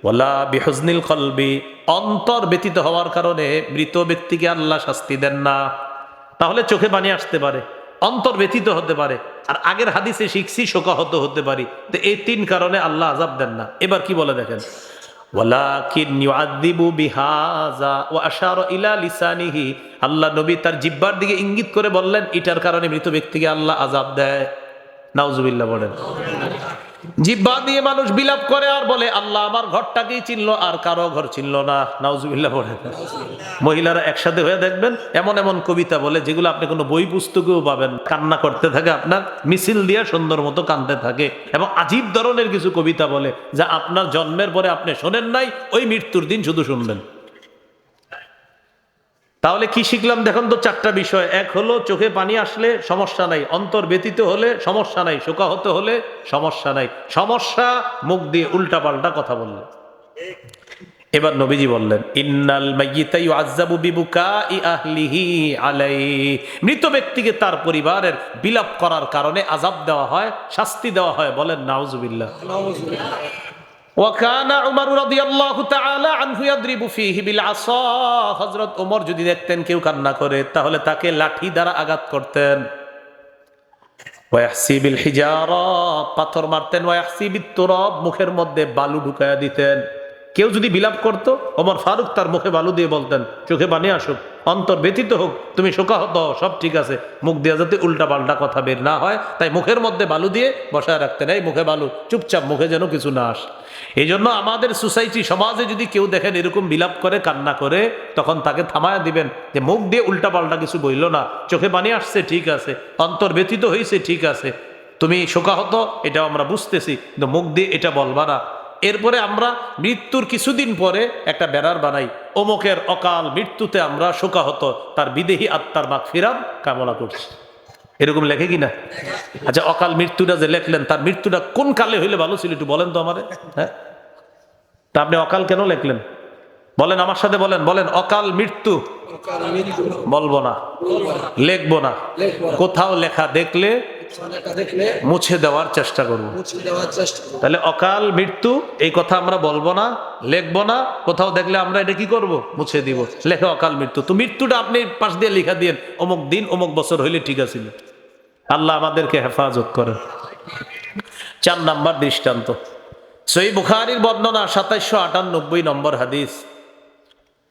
ওয়ালা বিহুজনিল কলবি, অন্তর ব্যতীত হওয়ার কারণে মৃত ব্যক্তিকে আল্লাহ শাস্তি দেন না। তাহলে চোখে পানি আসতে পারে, অন্তর ব্যতীত হতে পারে, আর আগের হাদিসে শিখছি শোকাহত হতে পারি। তো এই 3 কারণে আল্লাহ আযাব দেন না। এবার কি বলে দেখেন, ওয়ালাকিন ইউআযযিবু বিহাযা ওয়া আশারা ইলা লিসানিহি, আল্লাহ নবী তার জিহ্বার দিকে ইঙ্গিত করে বললেন, এটার কারণে মৃত ব্যক্তিকে আল্লাহ আযাব দেয়। নাউজুবিল্লাহ বলেন। জিহ্বা দিয়ে মানুষ বিলাপ করে আর বলে, আল্লাহ আমার ঘরটাকেই চিনলো আর কারো ঘর চিনলো না। নাউজুবিল্লাহ বলেন। মহিলারা একসাথে হয়ে দেখবেন এমন এমন কবিতা বলে, যেগুলো আপনি কোনো বই পুস্তকেও পাবেন। কান্না করতে থাকে, আপনার মিছিল দিয়ে সুন্দর মতো কাঁদতে থাকে, এবং আজীব ধরনের কিছু কবিতা বলে, যা আপনার জন্মের পরে আপনি শোনেন নাই, ওই মৃত্যুর দিন শুধু শুনবেন। তাহলে কি শিখলাম দেখুন তো, 4টা বিষয়। এক হলো, চোখে পানি আসলে সমস্যা নাই, অন্তর ব্যতীত হলে সমস্যা নাই, শোকাহত হলে সমস্যা নাই। সমস্যা মুখ দিয়ে উল্টা পাল্টা কথা বললে। এবার নবীজি বললেন, ইন্নাল মাইয়িতা ইউআযাবু বিবুকাই আহলিহি আলাইহি, মৃত ব্যক্তিকে তার পরিবারের বিলাপ করার কারণে আযাব দেওয়া হয়, শাস্তি দেওয়া হয়। বলেন নাউযুবিল্লাহ। ওয়া কানা উমর রাদিয়াল্লাহু তাআলা আনহু ইয়াদরিবু ফীহি বিল আসা, হযরত ওমর যদি দেখতেন কেউ কান্না করে তাহলে তাকে লাঠি দ্বারা আঘাত করতেন। ওয়া ইয়াহসি বিল হিজারা, পাথর মারতেন। ওয়া ইয়াহসি বিত তুরাব, মুখের মধ্যে বালু ঢুকায়া দিতেন। কেউ যদি বিলাপ করত, ওমর ফারুক তার মুখে বালু দিয়ে বলতেন, চোখে পানি আসুক, অন্তর ব্যথিত হোক, তুমি শোকাহত হও, সব ঠিক আছে। মুখ দিয়ে যাতে উল্টা পাল্টা কথা বের না হয়, তাই মুখের মধ্যে বালু দিয়ে বসায় রাখতেন। এই মুখে বালু, চুপচাপ, মুখে যেন কিছু না আসে। এই জন্য আমাদের সোসাইটি, সমাজে যদি কেউ দেখেন এরকম বিলাপ করে, কান্না করে, তখন তাকে থামায়া দিবেন যে মুখ দিয়ে উল্টা পাল্টা কিছু বইল না, চোখে পানি আসছে ঠিক আছে, অন্তর ব্যথিত হয়েছে ঠিক আছে, তুমি শোকাহত এটাও আমরা বুঝতেছি, কিন্তু মুখ দিয়ে এটা বলবা না। এরপরে আমরা মৃত্যুর কিছুদিন পরে একটা ব্যানার বানাই, অমুকের অকাল মৃত্যুতে আমরা শোকাহত, তার বিদেহী আত্মার মাগফিরাত কামনা করছি। এরকম লেখে কিনা? আচ্ছা, অকাল মৃত্যুটা যে লেখলেন, তার মৃত্যুটা কোন কালে হইলে ভালো ছিল একটু বলেন তো আমারে। হ্যাঁ, তা আপনি অকাল কেন লেখলেন? বলেন, আমার সাথে বলেন, বলেন অকাল মৃত্যু। বলবো না, লেখবো না। কোথাও লেখা দেখলে মুছে দেওয়ার চেষ্টা করব। তাহলে অকাল মৃত্যু এই কথা আমরা বলবো না, লিখবো না। কোথাও দেখলে আমরা এটা কি করব? মুছে দিব। লেখা অকাল মৃত্যু, তো মৃত্যুটা আপনি পাশ দিয়ে লিখা দিয়েন, অমুক দিন অমুক বছর হইলে ঠিক আছে। আল্লাহ আমাদেরকে হেফাজত করেন। 4 নাম্বার দৃষ্টান্ত, সহিহ বুখারীর বর্ণনা 2798 নম্বর হাদিস।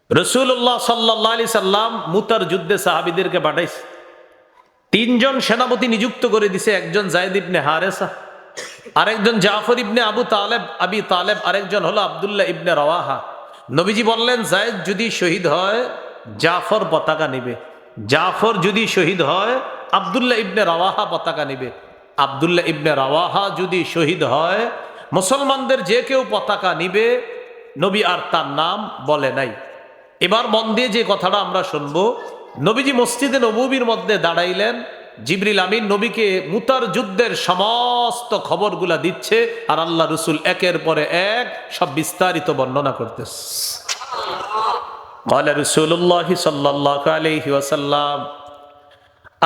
রাসূলুল্লাহ সাল্লাল্লাহু আলাইহি সাল্লাম মুতার যুদ্ধে সাহাবীদেরকে পাঠাইছে। 3 জন সেনাপতি নিযুক্ত করে দিছে। একজন যায়েদ ইবনে হারেসা, আরেকজন জাফর ইবনে আবি তালেব, আরেকজন হলো আব্দুল্লাহ ইবনে রাওয়াহা। নবীজি বললেন, যায়েদ যদি শহীদ হয় জাফর পতাকা নিবে, জাফর যদি শহীদ হয় আব্দুল্লাহ ইবনে রাওয়াহা পতাকা নিবে, আব্দুল্লাহ ইবনে রাওয়াহা যদি শহীদ হয় মুসলমানদের যে কেউ পতাকা নিবে। নবী আর তার নাম বলে নাই। এবার মন দিয়ে যে কথাটা আমরা শুনবো, নবীজি মসজিদে নববীর মধ্যে দাঁড়াইলেন, জিবরিল আমিন নবীকে মুতার যুদ্ধের সমস্ত খবরগুলা দিচ্ছে, আর আল্লাহ রসুল একের পরে এক সব বিস্তারিত বর্ণনা করতেছে। ক্বালা রাসূলুল্লাহ সাল্লাল্লাহু আলাইহি ওয়াসাল্লাম,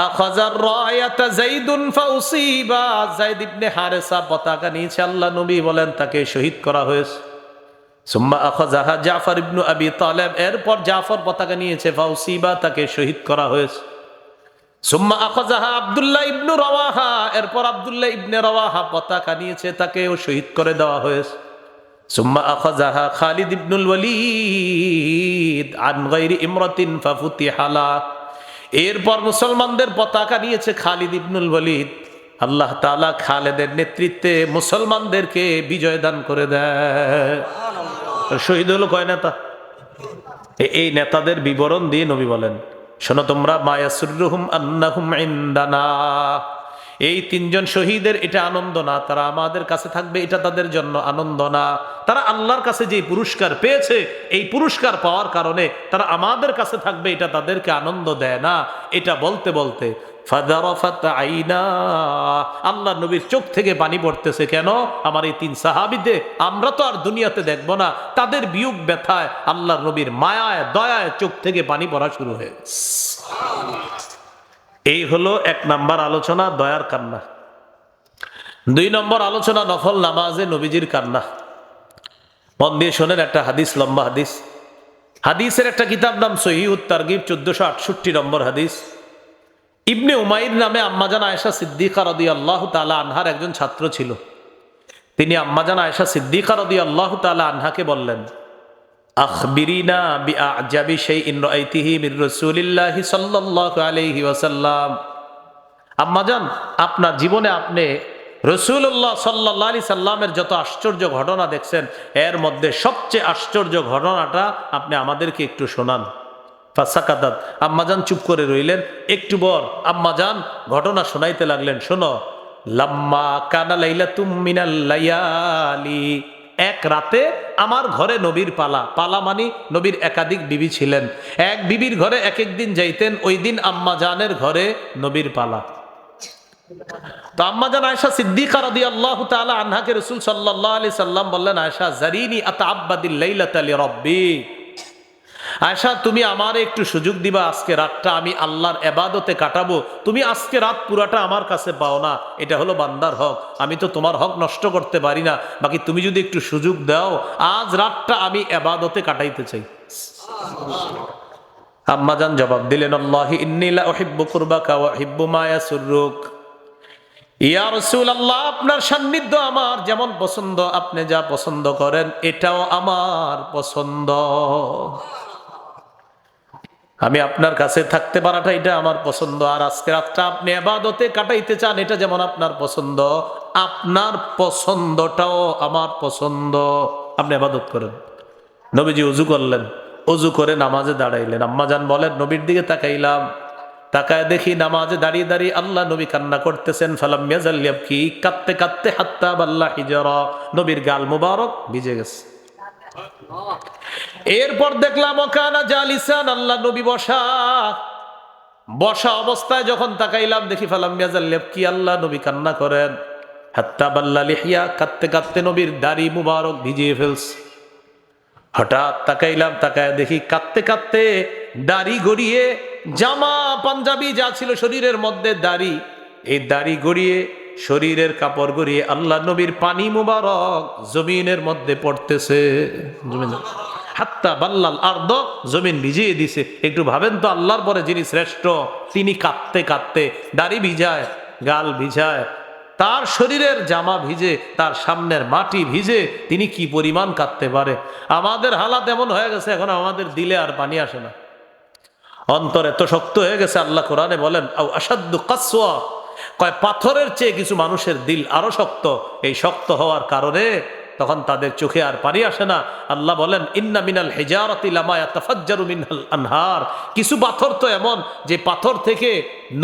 আখাযার রায়াতা যায়দুন ফাউসিবা, যায়েদ ইবনে হারেসা পতাকা নিয়েছে, আল্লাহ নবী বলেন তাকে শহীদ করা হয়েছে। সুম্মা আখাযাহা জাফর ইবনে আবি তালেব, এরপর জাফর পতাকা নিয়েছে, ফাউসিবা, তাকে শহীদ করা হয়েছে। সুম্মা আখাযাহা আব্দুল্লাহ ইবনে রাওয়াহা, এরপর আব্দুল্লাহ ইবনে রাওয়াহা পতাকা নিয়েছে, তাকেও শহীদ করে দেওয়া হয়েছে। সুম্মা আখাযাহা খালিদ ইবনুল ওয়ালিদ আন গায়রি ইমরাতিন ফাফুতিহা লা, এরপর মুসলমানদের পতাকা নিয়েছে খালিদ ইবনুল ওয়ালিদ। আল্লাহ তাআলা খালেদের নেতৃত্বে মুসলমানদেরকে বিজয় দান করে দেয়। শহীদ হলো কয় নেতা? এই নেতাদের বিবরণ দিয়ে নবী বলেন, শোনো তোমরা, মায়াসুররুহুম আন্নাহুম ইনদানা, এই 3 জন শহীদের এটা আনন্দ না, তারা আমাদের কাছে থাকবে এটা তাদের জন্য আনন্দ না। তারা আল্লাহর কাছে যে পুরস্কার পেয়েছে, এই পুরস্কার পাওয়ার কারণে তারা আমাদের কাছে থাকবে, এটা তাদেরকে আনন্দ দেয় না। এটা বলতে বলতে ফাদারাফাত আইনা, আল্লাহ নবীর চোখ থেকে পানি পড়তেছে। কেন? আমার এই 3 সাহাবীতে আমরা তো আর দুনিয়াতে দেখব না, তাদের বিয়োগ ব্যথায় আল্লাহ নবীর মায়ায় দয়ায় চোখ থেকে পানি পড়া শুরু হয়ে গেছে। এই হলো 1 নাম্বার আলোচনা, দয়ার কান্না। 2 নম্বর আলোচনা, নফল নামাজে নবীজির কান্না। মন দিয়ে শোনেন, একটা হাদিস, লম্বা হাদিস। হাদিসের একটা কিতাব নাম সহিহুত তারগিব, 1468 নম্বর হাদিস। ইবনে উমাইর নামে আম্মাজান আয়েশা সিদ্দিকা রাদিয়াল্লাহু তাআলা আনহার একজন ছাত্র ছিল। তিনি আম্মাজান আয়েশা সিদ্দিকা রাদিয়াল্লাহু তাআলা আনহাকে বললেন, আখবিরিনা বিআজাবি শাইইন রাআইতিহি মির রাসূলিল্লাহি সাল্লাল্লাহু আলাইহি ওয়াসাল্লাম, আম্মাজান আপনার জীবনে আপনি রাসূলুল্লাহ সাল্লাল্লাহু আলাইহি সাল্লামের যত আশ্চর্য ঘটনা দেখছেন, এর মধ্যে সবচেয়ে আশ্চর্য ঘটনাটা আপনি আমাদেরকে একটু শোনান। ফাসাকাতাত, আম্মাজান চুপ করে রইলেন। একটু পর আম্মাজান ঘটনা শোনাইতে লাগলেন। শোনো, লাম্মা কানা লাইলাতুম মিনাল লায়ালি, এক রাতে আমার ঘরে নবীর পালা, পালা মানে নবীর একাধিক বিবি ছিলেন, এক বিবির ঘরে এক এক দিন যাইতেন, ওই দিন আম্মাজানের ঘরে নবীর পালা। তো আম্মাজান আয়েশা সিদ্দিকা রাদিয়াল্লাহু তাআলা আনহাকে রাসূল সাল্লাল্লাহু আলাইহি সাল্লাম বললেন, আয়েশা জারিনি আতাআব্বাদিল লাইলাতা লিরাব্বি, আয়েশা তুমি আমারে একটু সুযোগ দিবা, আজকে রাতটা আমি আল্লাহর ইবাদতে কাটাবো। তুমি আজকে রাত পুরাটা আমার কাছে পাও না, এটা হলো বান্দার হক, আমি তো তোমার হক নষ্ট করতে পারি না, বাকি তুমি যদি একটু সুযোগ দাও আজ রাতটা আমি ইবাদতে কাটাইতে চাই। আম্মাজান জবাব দিলেন, আল্লাহি ইন্নী লা উহিব্বু কুরবাকা ওয়া উহিব্বু মা ইয়াসুররুক। ইয়া রাসূলুল্লাহ, আপনার সান্নিধ্য আমার যেমন পছন্দ, আপনি যা পছন্দ করেন এটাও আমার পছন্দ। আমি আপনার কাছে থাকতে পারাটা এটা আমার পছন্দ, আর আজকে রাতটা আপনি ইবাদতে কাটাইতে চান এটা যেমন আপনার পছন্দ, আপনার পছন্দটাও আমার পছন্দ। আপনি ইবাদত করেন। নবীজি ওযু করলেন, ওযু করে নামাজে দাঁড়াইলেন। আম্মাজান বলেন, নবীর দিকে তাকাইলাম, তাকায় দেখি নামাজে দাঁড়িয়ে দাঁড়িয়ে আল্লাহ নবী কান্না করতেছেন। ফালাম ইয়াজাল ইয়াবকি, কাঁদতে কাঁদতে হাত্তা বাল্লা হিজরা, নবীর গাল মুবারক ভিজে গেছে। এরপর দেখলাম ওকানা জালিসান, আল্লাহ নবী বসা, বসা অবস্থায় যখন তাকাইলাম দেখি ফালাম ইয়াজাল ইয়াবকি, আল্লাহ নবী কান্না করেন। হাত্তা বাল্লা লিহিয়া, কাঁদতে কাঁদতে নবীর দাড়ি মুবারক ভিজিয়ে ফেলছে। হঠাৎ তাকাইলাম, তাকায় দেখি কাঁদতে কাঁদতে দাড়ি গড়িয়ে, জামা পাঞ্জাবি যা ছিল শরীরের মধ্যে দাড়ি, এই দাড়ি গড়িয়ে শরীরের কাপড় গড়িয়ে আল্লাহ নবীর পানি মুবারক জমিনের মধ্যে পড়তেছে। হাত্তা বাল্লাল আরদ, জমিন ভিজিয়ে দিছে। একটু ভাবেন তো, আল্লাহর পরে যিনি শ্রেষ্ঠ তিনি কাঁদতে কাঁদতে দাড়ি ভিজায়, গাল ভিজায়, তার শরীরের জামা ভিজে, তার সামনের মাটি ভিজে, তিনি কি পরিমাণ কাঁদতে পারে। আমাদের হালাত এমন হয়ে গেছে, এখন আমাদের দিলে আর পানি আসে না, অন্তর এত শক্ত হয়ে গেছে। আল্লাহ কোরআনে বলেন, আও আসাদ্দু কাসওয়া, কয় পাথরের চেয়ে কিছু মানুষের দিল আরো শক্ত। এই শক্ত হওয়ার কারণে তখন তাদের চোখে আর পানি আসে না। আল্লাহ বলেন, ইন্না মিনাল হিজারাতি লামা ইয়াতাফাজ্জারু মিনহাল আনহার, কিছু পাথর তো এমন যে পাথর থেকে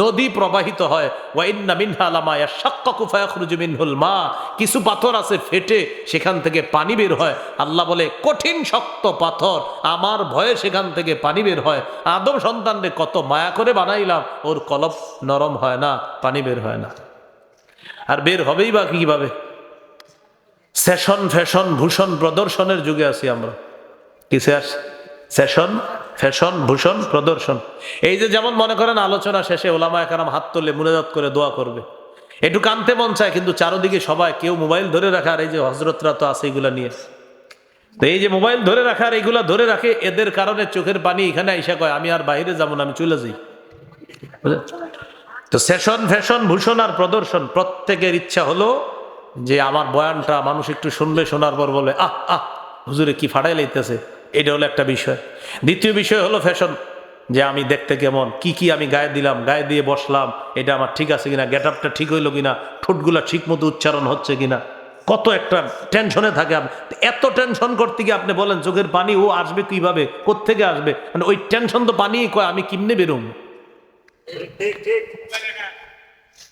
নদী প্রবাহিত হয়। ওয়া ইন্না মিনহা লামা ইয়াশাক্কাকু ফায়াখরুজু মিনহুল মা, কিছু পাথর আছে ফেটে সেখান থেকে পানি বের হয়। আল্লাহ বলে, কঠিন শক্ত পাথর, আমার ভয়ে সেখান থেকে পানি বের হয়। আদম সন্তানরে কত মায়া করে বানাইলাম, ওর কলব নরম হয় না, পানি বের হয় না। আর বের হবেই বা কিভাবে? সেশন ফ্যাশন ভূষণ প্রদর্শনের যুগে আছি আমরা। কিসে আস? সেশন ফ্যাশন ভূষণ প্রদর্শন। এই যে যেমন মনে করেন আলোচনা শেষে ওলামায়ে কেরাম হাত তুলে মুনাজাত করে দোয়া করবে, একটু কানতে মন চায়, কিন্তু চারদিকে সবাই কেউ মোবাইল ধরে রাখা, আর এই যে হজরতরা তো আছে এগুলা নিয়ে, তো এই যে মোবাইল ধরে রাখার এইগুলা ধরে রাখে, এদের কারণে চোখের পানি এখানে আইসা কয় আমি আর বাইরে যাবো না, আমি চলে যাই। তো সেশন ফ্যাশন ভূষণ আর প্রদর্শন, প্রত্যেকের ইচ্ছা হলো যে আমার বয়ানটা মানুষ একটু শুনবে, শোনার পর বলে আহ আহ হুজুরে কি ফাটাই লাইতেছে। এটা হলো একটা বিষয়। দ্বিতীয় বিষয় হলো ফ্যাশন, যে আমি দেখতে কেমন, কি কি আমি গায়ে দিলাম, গায়ে দিয়ে বসলাম, এটা আমার ঠিক আছে কিনা, গেট আপটা ঠিক হইলো কিনা, ঠোঁটগুলা ঠিক মতো উচ্চারণ হচ্ছে কিনা, কত একটা টেনশনে থাকে। এত টেনশন করতে গিয়ে আপনি বলেন চোখের পানি ও আসবে কিভাবে, কোত্থেকে আসবে, মানে ওই টেনশন তো পানি কয়, আমি কিমনে বেরোম।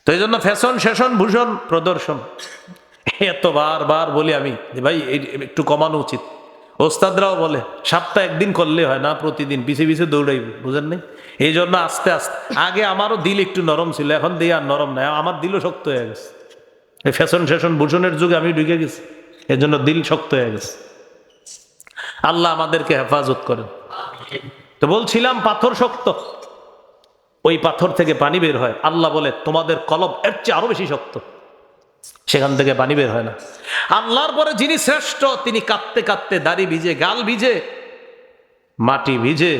তো এই জন্য ফ্যাশন সেশন ভূষণ প্রদর্শন এত বার বলি আমি যে ভাই একটু কমানো উচিত। ওস্তাদরাও বলে সপ্তাহে একদিন করলে হয় না, প্রতিদিন পিছে পিছে দৌড়াইব, বুঝেন নাই? এই জন্য আস্তে আস্তে, আগে আমারও দিল একটু নরম ছিল, এখন দিয়ে আর নরম নাই, আমার দিলও শক্ত হয়ে গেছে। এই ফ্যাশন সেশন ভূষণের যুগে আমি ঢুকে গেছি, এর জন্য দিল শক্ত হয়ে গেছে। আল্লাহ আমাদেরকে হেফাজত করেন। তো বলছিলাম পাথর শক্ত, ওই পাথর থেকে পানি বের হয়। আল্লাহ বলে তোমাদের কলব এর চেয়ে আরো বেশি শক্ত, সেখান থেকে পানি বের হয় না। আল্লাহর পরে যিনি শ্রেষ্ঠ তিনি কাঁদতে কাঁদতে দাড়ি ভিজে, গাল ভিজে, মাটি ভিজে,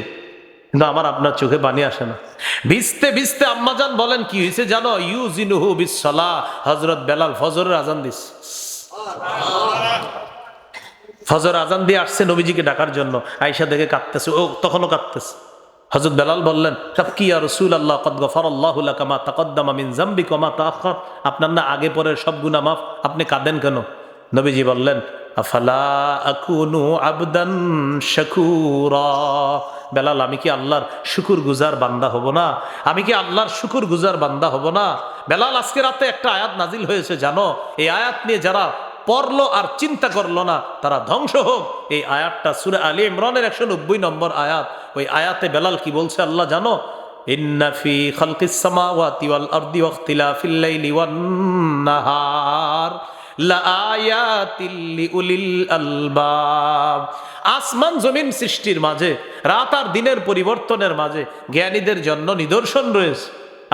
কিন্তু আমার আপনার চোখে পানি আসে না। ভিজতে ভিজতে আম্মাজান বলেন কি হয়েছে জানো? ইউজিনুহু বিসসালাহ, হযরত বেলাল ফজরের আজান দিস, ফজর আজান দিয়ে আসছে নবীজিকে ডাকার জন্য। আয়েশা দেখে কাঁদতেছে, ও তখনও কাঁদতেছে। হযরত বেলাল বললেন, তাবকি ইয়া রাসূলুল্লাহ, ক্বাদ গফারাল্লাহু লাকা মা তাকদ্দামা মিন যামবিকা ওয়া মা তাআখার, আপনার না আগে পরের সব গুনাহ মাফ, আপনি কাঁদেন কেন? নবীজি বললেন, আফালা আকুনু আবদান শাকুরা, বেলাল আমি কি আল্লাহর শুকরগুজার বান্দা হব না? আমি কি আল্লাহর শুকরগুজার বান্দা হব না? বেলাল, আজকে রাতে একটা আয়াত নাজিল হয়েছে জানো? এই আয়াত নিয়ে যারা পড়লো আর চিন্তা করলো না তারা ধ্বংস হোক। এই আয়াতটা সূরা আলী ইমরানের 190 নম্বর আয়াত। ওই আয়াতে বেলাল কি বলছে আল্লাহ জানো? ইন্না ফি খালকিস সামাওয়াতি ওয়াল আরদি ওয়া ইখতিলাফিল লাইলি ওয়ান নাহার লাআয়াতিল লিউলিল আলবাব। আসমান জমিন সৃষ্টির মাঝে, রাত আর দিনের পরিবর্তনের মাঝে জ্ঞানীদের জন্য নিদর্শন রয়েছে।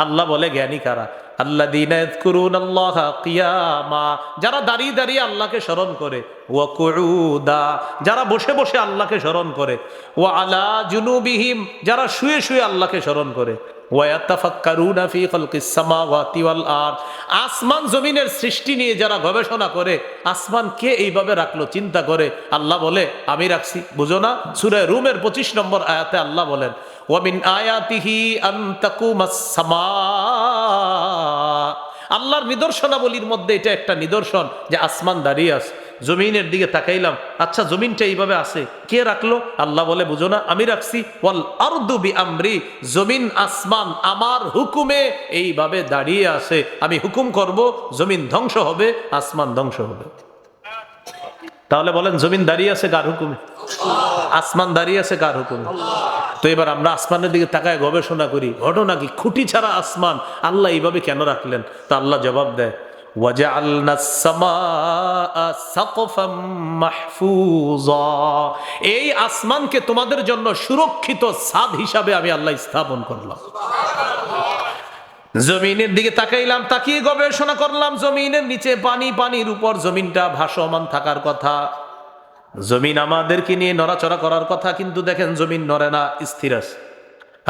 আল্লাহ বলে জ্ঞানী কারা? আল্লাযীনা ইয়াযকুরুনাল্লাহা কিয়ামা, যারা দাঁড়িয়ে দাঁড়িয়ে আল্লাহকে স্মরণ করে, ওয়া কুউদা, যারা বসে বসে আল্লাহকে স্মরণ করে, ওয়া আলা জুনুবিহিম, যারা শুয়ে শুয়ে আল্লাহকে স্মরণ করে, ওয়া ইয়াতাফাক্কারুনা ফি খালকিস সামাওয়াতি ওয়াল আরদ, আসমান জমিনের সৃষ্টি নিয়ে যারা গবেষণা করে, আসমান কে এইভাবে রাখলো চিন্তা করে, আল্লাহ বলে আমি রাখছি। বুঝো না? সূরা রুমের 25 নম্বর আয়াতে আল্লাহ বলেন ওয়া মিন আয়াতিহি আন তাকুমাস সামা, আল্লাহর নিদর্শনাবলীর মধ্যে এটা একটা নিদর্শন যে আসমান দাঁড়িয়ে আছে। জমিনের দিকে তাকাইলাম, আচ্ছা জমিনটা এইভাবে আছে, কে রাখলো? আল্লাহ বলে বুঝো না, আমি রাখছি। ওয়াল আরদু বিআমরি, জমিন আসমান আমার হুকুমে এইভাবে দাঁড়িয়ে আছে। আমি হুকুম করব, জমিন ধ্বংস হবে, আসমান ধ্বংস হবে। তাহলে বলেন জমিন দাঁড়িয়ে আছে কার হুকুমে? আসমান দাঁড়িয়ে আছে কার হুকুমে? তো এবার আমরা আসমানের দিকে তাকায় গবেষণা করি, ঘটনা কি? খুঁটি ছাড়া আসমান আল্লাহ এইভাবে কেন রাখলেন? তা আল্লাহ জবাব দেয় ওয়াজআলনাস সামাআ সাকফাম মাহফুজা, এই আসমানকে তোমাদের জন্য সুরক্ষিত ছাদ হিসাবে আমি আল্লাহ স্থাপন করলাম। জমিনের দিকে তাকাইলাম, তাকিয়ে গবেষণা করলাম, জমিনের নিচে পানি, পানির উপর জমিনটা ভাসমান থাকার কথা। জমিন আমাদেরকে নিয়ে নড়াচড়া করার কথা, কিন্তু দেখেন জমিন নড়ে না, স্থির আছে।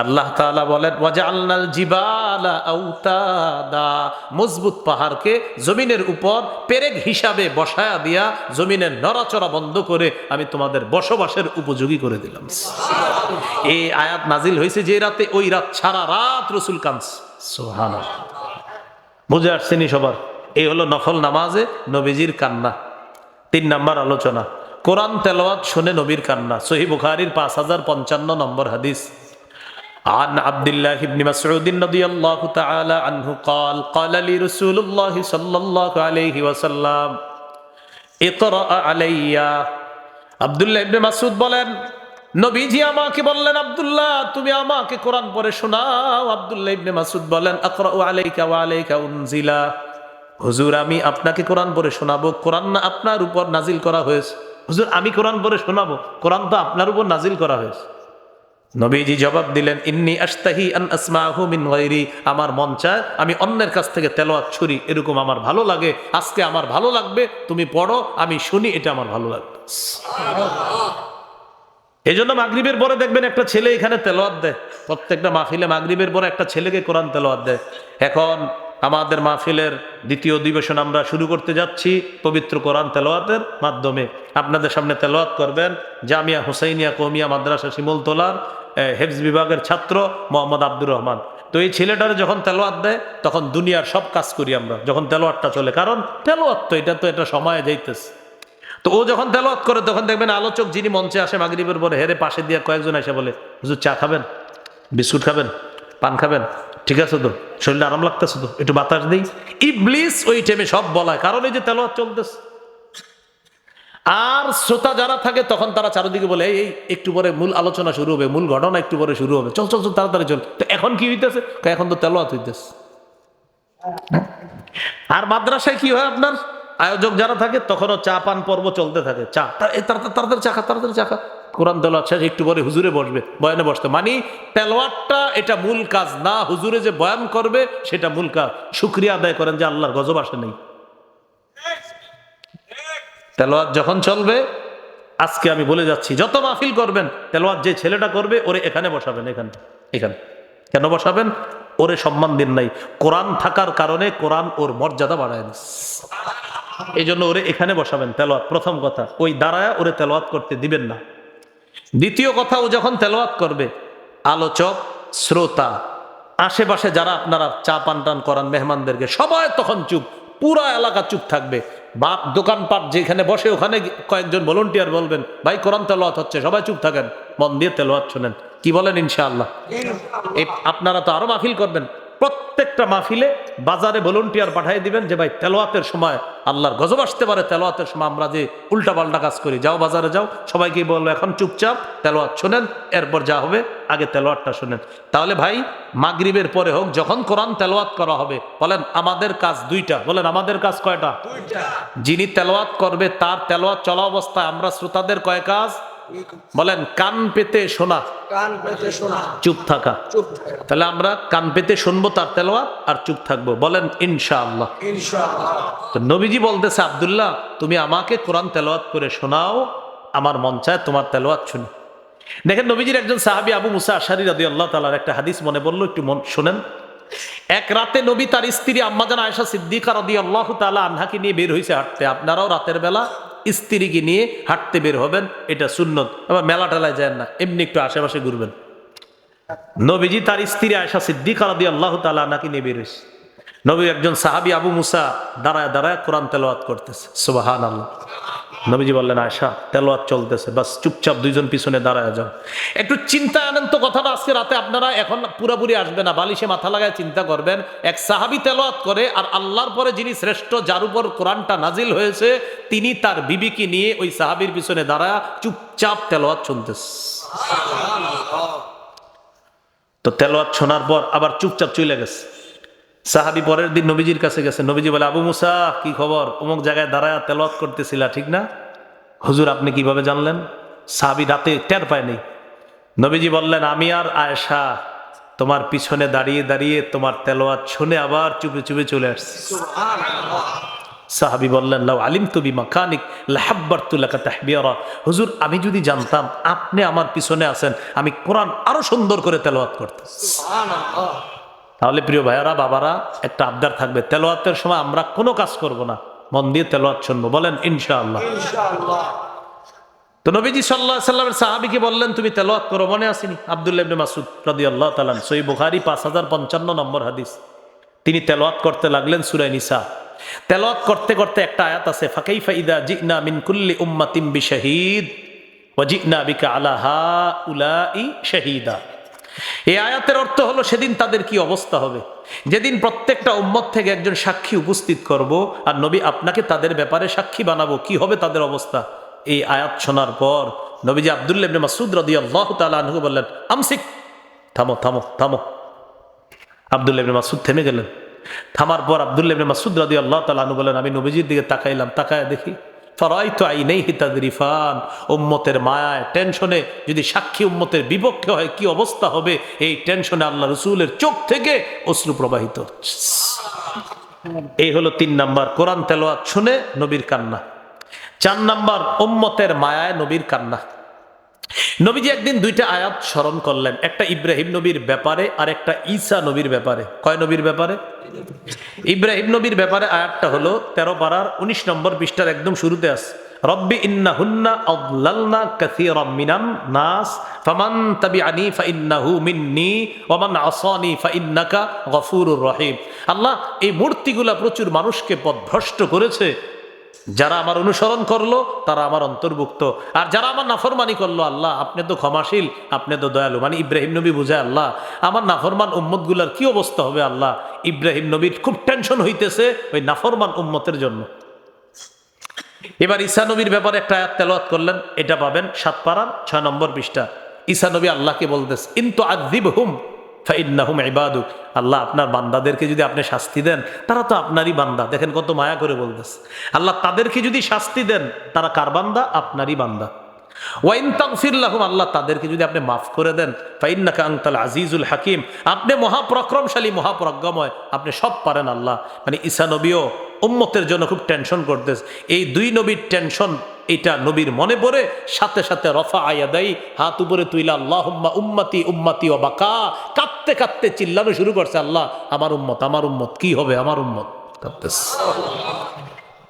আল্লাহ তাআলা বলেন ওয়াজআলনাল জিবালা আওতাদা, মজবুত পাহাড়কে জমিনের উপর পেরেক হিসাবে বসায়া দিয়া জমিনের নড়াচড়া বন্ধ করে আমি তোমাদের বসবাসের উপযোগী করে দিলাম। এই আয়াত নাজিল হয়েছে যে রাতে, ওই রাত সারা রাত রাসূল কাঁদছে। সুবহানাল্লাহ। বুঝে আসছেনি সবার? এই হলো নফল নামাজে নবীজির কান্না। 3 নম্বর আলোচনা, কোরআন তেলাওয়াত শুনে নবীর কান্না। সহিহ বুখারীর 5055 নম্বর হাদিস। عن عبد الله بن مسعود رضي الله تعالى عنه قال قال لي رسول الله صلى الله عليه وسلم اقرأ علي। আব্দুল্লাহ ইবনে মাসউদ বলেন নবীজি আমাকে বললেন, আব্দুল্লাহ তুমি আমাকে কোরআন পড়ে শোনাও। আব্দুল্লাহ ইবনে মাসউদ বলেন আকরাউ আলাইকা ওয়া আলাইকা উনজিলা, হুজুর আমি আপনাকে কোরআন পড়ে শোনাবো, কোরআন না আপনার উপর নাজিল করা হয়েছে। হুজুর আমি কোরআন পড়ে শোনাবো, কোরআন তো আপনার উপর নাজিল করা হয়েছে। নবীজি জবাব দিলেন ইন্নী আশতাহি আন আসমাহু মিন গায়রি, আমার মন চায় আমি অন্যের কাছ থেকে তেলাওয়াত শুনি, এরকম আমার ভালো লাগে। আজকে আমার ভালো লাগবে, তুমি পড়ো, আমি শুনি, এটা আমার ভালো লাগবে। এই জন্য মাগরিবের পরে দেখবেন একটা ছেলে এখানে তেলাওয়াত দেয়, প্রত্যেকটা মাহফিলে মাগরিবের পরে একটা ছেলেকে কোরআন তেলাওয়াত দেয়। এখন আমাদের মাহফিলের দ্বিতীয় অধিবেশন আমরা শুরু করতে যাচ্ছি পবিত্র কোরআন তেলাওয়াতের মাধ্যমে। আপনাদের সামনে তেলাওয়াত করবেন জামিয়া হুসাইনিয়া কওমিয়া মাদ্রাসা শিমুলতলার হেফজ বিভাগের ছাত্র মোহাম্মদ আব্দুর রহমান। তো এই ছেলেটারে যখন তেলাওয়াত দেয় তখন দুনিয়ার সব কাজ করি আমরা যখন তেলাওয়াতটা চলে, কারণ তেলাওয়াত তো এটা সময়ে যাইতেছে। তো ও যখন তেলাওয়াত করে তখন দেখবেন আলোচক যিনি মঞ্চে আসে মাগরিবের পরে, হেরে পাশে দিয়ে কয়েকজন এসে বলে হুজুর চা খাবেন, বিস্কুট খাবেন, পান খাবেন, ঠিক আছে তো, শরীরে আরাম লাগতেছে তো, একটু বাতাস দিই। ইবলিস ওই টাইমে সব বলায়, কারণ এই যে তেলাওয়াত চলতেছে। আর শ্রোতা যারা থাকে তখন তারা চারিদিকে বলে এই একটু পরে মূল আলোচনা শুরু হবে, মূল ঘটনা একটু পরে শুরু হবে, চল চল চল তাড়াতাড়ি চল। তো এখন কি হইতেছে? এখন তো তেলাওয়াত হইতেছে। আর মাদ্রাসায় কি হয়, আপনার আয়োজক যারা থাকে তখনও চা পান পর্ব চলতে থাকে, চা তাড়াতাড়ি চা খা, তাড়াতাড়ি চা খা, কোরআন তেলাওয়াত শেষ, একটু পরে হুজুরে বসবে, বয়ানে বসতে। মানে তেলাওয়াতটা এটা মূল কাজ না, হুজুরে যে বয়ান করবে সেটা মূল কাজ। শুকরিয়া আদায় করেন যে আল্লাহর গজব আসে নেই। তেলাওয়াত যখন চলবে, আজকে আমি বলে যাচ্ছি যত মাহফিল করবেন তেলাওয়াত যে ছেলেটা করবে ওরে এখানে বসাবেন, এখানে কেন বসাবেন? ওরে সম্মান দিন নাই, কোরআন থাকার কারণে কোরআন ওর মর্যাদা বাড়ায় দিচ্ছে, এই জন্য ওরে এখানে বসাবেন তেলাওয়াত। প্রথম কথা, ওই দাঁড়ায় ওরে তেলাওয়াত করতে দিবেন না। দ্বিতীয় কথা, ও যখন তেলাওয়াত করবে আলোচক, শ্রোতা, আশেপাশে যারা আপনারা চা পান টান করান মেহমানদেরকে, সবাই তখন চুপ, পুরা এলাকা চুপ থাকবে। বাপ দোকানপাট যেখানে বসে ওখানে কয়েকজন ভলান্টিয়ার বলবেন ভাই কোরআন তেলাওয়াত হচ্ছে, সবাই চুপ থাকেন, মন দিয়ে তেলাওয়াত শুনেন। কি বলেন ইনশাআল্লাহ? আপনারা তো আরো মাহফিল করবেন, প্রত্যেকটা মাহফিলে বাজারে ভলান্টিয়ার পাঠিয়ে দিবেন যে ভাই তেলাওয়াতের সময় আল্লাহর গজব আসতে পারে তেলাওয়াতের সময় আমরা যে উল্টাপাল্টা কাজ করি। যাও বাজারে যাও, সবাইকে বলবো এখন চুপচাপ তেলাওয়াত শোনেন, এরপর যা হবে আগে তেলাওয়াতটা শোনেন। তাহলে ভাই মাগরিবের পরে হোক, যখন কোরআন তেলাওয়াত করা হবে, বলেন আমাদের কাজ দুইটা, বলেন আমাদের কাজ কয়টা? যিনি তেলাওয়াত করবে তার তেলাওয়াত চলা অবস্থায় আমরা শ্রোতাদের কয় কাজ? বলেন কান পেতে শোনা, চুপ থাকা। তাহলে আমরা কান পেতে শুনবো তার তেলাওয়াত আর চুপ থাকবো, বলেন ইনশাআল্লাহ। তো নবীজি বলতেছে, আব্দুল্লাহ তুমি আমাকে কোরআন তেলাওয়াত করে শোনাও, আমার মন চায় তোমার তেলাওয়াত শুনি। দেখেন নবীজির একজন সাহাবী আবু মুসা আশআরী রাদিয়াল্লাহু তাআলার একটা হাদিস মনে পড়লো, একটু শোনেন। এক রাতে নবী তার স্ত্রী আম্মাজান আয়েশা সিদ্দিকা রাদিয়াল্লাহু তাআলা আনহাকে নিয়ে বের হয়েছে হাঁটতে। আপনারাও রাতের বেলা স্ত্রীকে নিয়ে হাঁটতে বের হবেন, এটা সুন্নত। আবার মেলা টেলায় যায় না, এমনি একটু আশেপাশে ঘুরবেন। নবীজি তার স্ত্রী আয়েশা সিদ্দিকা রাদিয়াল্লাহু তাআলা আনহাকে নিয়ে বের হয়েছে। নবী একজন সাহাবী আবু মুসা দাঁড়ায় দাঁড়ায় কোরআন তেলাওয়াত করতেছে, সুবহানাল্লাহ। নবীজি বললেন, আয়েশা তেলাওয়াত চলতেছে, বাস চুপচাপ দুইজন পিছনে দাঁড়ায় যাও। একটু চিন্তা আনেন তো কথাটা, আজকে রাতে আপনারা এখন পুরোপুরি আসবে না, বালিশে মাথা লাগায় চিন্তা করবেন। এক সাহাবী তেলাওয়াত করে, আর আল্লাহর পরে যিনি শ্রেষ্ঠ, যার উপর কোরআনটা নাজিল হয়েছে, তিনি তার বিবিকে নিয়ে ওই সাহাবীর পিছনে দাঁড়ায় চুপচাপ তেলাওয়াত শুনতেছে। তো তেলাওয়াত শোনার পর আবার চুপচাপ চলে গেছে। সাহাবী পরের দিন নবীজির কাছে গেছে। নবীজি বলে, আবু মুসা কি খবর? অমুক জায়গায় দাঁড়ায় তেলাওয়াত করতেছিলা, ঠিক না? হুজুর আপনি কিভাবে জানলেন? সাহাবী রাতে টের পায়নি। নবীজি বললেন, আমি আর আয়েশা তোমার পিছনে দাঁড়িয়ে দাঁড়িয়ে তোমার তেলাওয়াত শুনে আবার চুপে চুপে চলে আসছি। সাহাবী বললেন, লাউ আলিমতু বিমাকানিক লাহাব্বারতু লাকা তাহবিরা। হুজুর আমি যদি জানতাম আপনি আমার পিছনে আছেন, আমি কোরআন আরো সুন্দর করে তেলাওয়াত করতাম। সুবহানাল্লাহ। তাহলে প্রিয় ভাইয়ারা, বাবারা, একটা আবদার থাকবে, তেলাওয়াতের সময় আমরা কোনো কাজ করব না, মন দিয়ে তেলাওয়াত শুনবো, বলেন ইনশাআল্লাহ। তো নবীজি সাল্লাল্লাহু আলাইহি ওয়াসাল্লামের সাহাবীকে বললেন, তুমি তেলাওয়াত করো, মনে আসেনি? আব্দুল্লাহ ইবনে মাসউদ রাদিয়াল্লাহু তাআলা, সহিহ বুখারী 5055 নম্বর হাদিস। তিনি তেলাওয়াত করতে লাগলেন সূরা নিসা। তেলাওয়াত করতে করতে একটা আয়াত আছে, ফাকাইফা ইযা জিনা মিন কুল্লি উম্মাতিন বিশাহীদ ওয়া জিনা বিকা আলা হাউলাই শাহীদা। এই আয়াতের অর্থ হলো, সেদিন তাদের কি অবস্থা হবে, যেদিন প্রত্যেকটা উম্মত থেকে একজন সাক্ষী উপস্থিত করব, আর নবী আপনাকে তাদের ব্যাপারে সাক্ষী বানাবো, কি হবে তাদের অবস্থা। এই আয়াত শোনার পর নবীজি আব্দুল্লাহ ইবনে মাসউদ রাদিয়াল্লাহু তাআলা আনহু বললেন, আমসিক, থামো থামো থামো। আব্দুল্লাহ ইবনে মাসউদ থেমে গেলেন। থামার পর আব্দুল্লাহ ইবনে মাসউদ রাদিয়াল্লাহু তাআলা আনহু বলেন, আমি নবীজির দিকে তাকাইলাম, তাকায় দেখি ফারাইতু আইনাইহি তাযরিফান, উম্মতের মায়ায় টেনশনে যদি সাক্ষী উম্মতের বিপক্ষে হয় কি অবস্থা হবে, এই টেনশনে আল্লাহ রাসূলের চোখ থেকে অশ্রু প্রবাহিত হচ্ছে। এই হলো 3 নাম্বার, কোরআন তেলাওয়াত শুনে নবীর কান্না। 4 নাম্বার, উম্মতের মায়ায় নবীর কান্না। নবীজি একদিন 2টা আয়াত স্মরণ করলেন, একটা ইব্রাহিম নবীর ব্যাপারে আর একটা ঈসা নবীর ব্যাপারে। কয় নবীর ব্যাপারে? ইব্রাহিম নবীর ব্যাপারে আয়াতটা হলো 13 পারার 19 নম্বর পৃষ্ঠার একদম শুরুতে আছে, রব্বি ইন্নাহুন্না আদলালনা কাসীরাম মিনান নাস ফামান তাবিআনি ফাইন্নাহু মিন্নী ওয়া মান আসানি ফাইন্নাকা গফুরুর রহিম। আল্লাহ এই মূর্তিগুলা প্রচুর মানুষকে পথভ্রষ্ট করেছে, যারা আমার অনুসরণ করলো তারা আমার অন্তর্ভুক্ত, আর যারা আমার নাফরমানি করলো, আল্লাহ আপনি তো ক্ষমাশীল, আপনি তো দয়ালু। মানে ইব্রাহিম নবী বুঝায়, আল্লাহ আমার নাফরমান উম্মতগুলার কি অবস্থা হবে। আল্লাহ ইব্রাহিম নবীর খুব টেনশন হইতেছে ওই নাফরমান উম্মতের জন্য। এবার ঈসা নবীর ব্যাপারে একটা আয়াত তেলাওয়াত করলেন, এটা পাবেন 7 পারার 6 নম্বর পৃষ্ঠা। ঈসা নবী আল্লাহকে বলতেছে, ইনতু আযিবহুম ফাইন্নাহুম ইবাদুক। আল্লাহ আপনার বান্দাদেরকে যদি আপনি শাস্তি দেন, তারা তো আপনারই বান্দা। দেখেন কত মায়া করে বলতেছে, আল্লাহ তাদেরকে যদি শাস্তি দেন, তারা কার বান্দা? আপনারই বান্দা। ওয়াইন তাগফির লাহুম, আল্লাহ তাদেরকে যদি আপনি মাফ করে দেন, ফাইন্নাকা আনতাল আজিজুল হাকিম, আপনি মহাপরাক্রমশালী মহাপরাজ্ঞময়, আপনি সব পারেন আল্লাহ। মানে ঈসা নবীও উম্মতের জন্য খুব টেনশন করতেছে। এই 2 নবীর টেনশন এটা নবীর মনে পড়ে, সাথে সাথে রফা আয়াদাই, হাত উপরে তুইলা আল্লাহুম্মা উম্মতি উম্মতি ওয়া বাকা, কাঁদতে কাঁদতে চিল্লানো শুরু করছে, আল্লাহ আমার উম্মত, আমার উম্মত, কি হবে আমার উম্মত। কাঁদতেছে।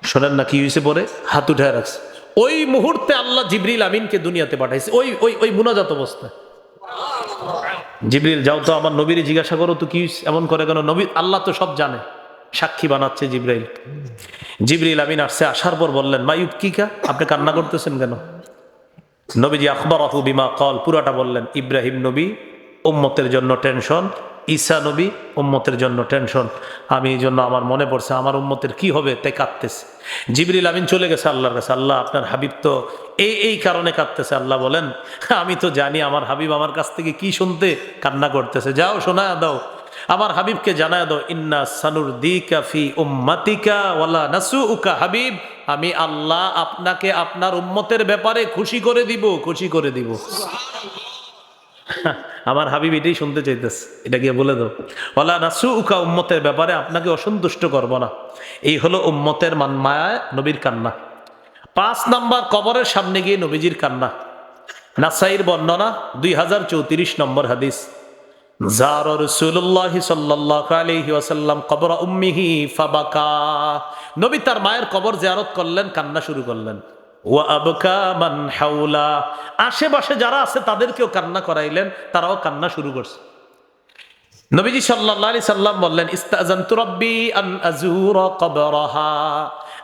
শোনেন না কি হয়েছে পরে? হাত উঠায় রাখছে। ওই মুহূর্তে আল্লাহ জিবরিল আমিনকে দুনিয়াতে পাঠাইছে, ওই ওই ওই মুনাজাত অবস্থায়। জিবরিল যাও তো আমার নবীরে জিজ্ঞাসা করো তো কি এমন করে কেন। নবী আল্লাহ তো সব জানে, সাক্ষী বানাচ্ছে জিবরাইল। জিবরিল আমিন আসছে, আসার পর বললেন, মা ইউবকিকা, আপনি কান্না করতেছেন কেন? নবীজি আখবারাহু বিমা ক্বাল, পুরাটা বললেন। ইব্রাহিম নবী উম্মতের জন্য টেনশন, ঈসা নবী উম্মতের জন্য টেনশন। আমি এই জন্য আমার মনে পড়ছে আমার উম্মতের কি হবে, তাই কাঁদতেছে। জিবরিল আমিন চলে গেছে আল্লাহর কাছে, আল্লাহ আপনার হাবিব তো এই কারণে কাঁদতেছে। আল্লাহ বলেন আমি তো জানি আমার হাবিব আমার কাছ থেকে কি শুনতে কান্না করতেছে, যাও শোনায় দাও, আমার হাবিবকে জানায় দাও, ইন্না সানুরদিকা ফি উম্মাতিকা ওয়ালা নাসুউকা হাবিব, আমি আল্লাহ আপনাকে আপনার উম্মতের ব্যাপারে খুশি করে দিব, খুশি করে দিব। আমার হাবিব এটাই শুনতে চাইতেছে, এটা গিয়ে বলে দাও, ওয়ালা নাসুউকা, উম্মতের ব্যাপারে আপনাকে অসন্তুষ্ট করব না। এই হলো উম্মতের মায়ায় নবীর কান্না। 5 নাম্বার, কবরের সামনে গিয়ে নবীজির কান্না। নাসাইর বর্ণনা 2034 নম্বর হাদিস, জার রাসূলুল্লাহ সাল্লাল্লাহু আলাইহি ওয়াসাল্লাম কবর উম্মিহি ফাবাকা, নবী তার মায়ের কবর জিয়ারত করলেন, কান্না শুরু করলেন। ওয়া আবকা মান হাওলা, আশেপাশে যারা আছে তাদেরকেও কান্না করাইলেন, তারাও কান্না শুরু করছে। নবীজি সাল্লাল্লাহু আলাইহি সাল্লাম বললেন, ইস্তাযানতু রাব্বি আন আযুরা কবরাহা,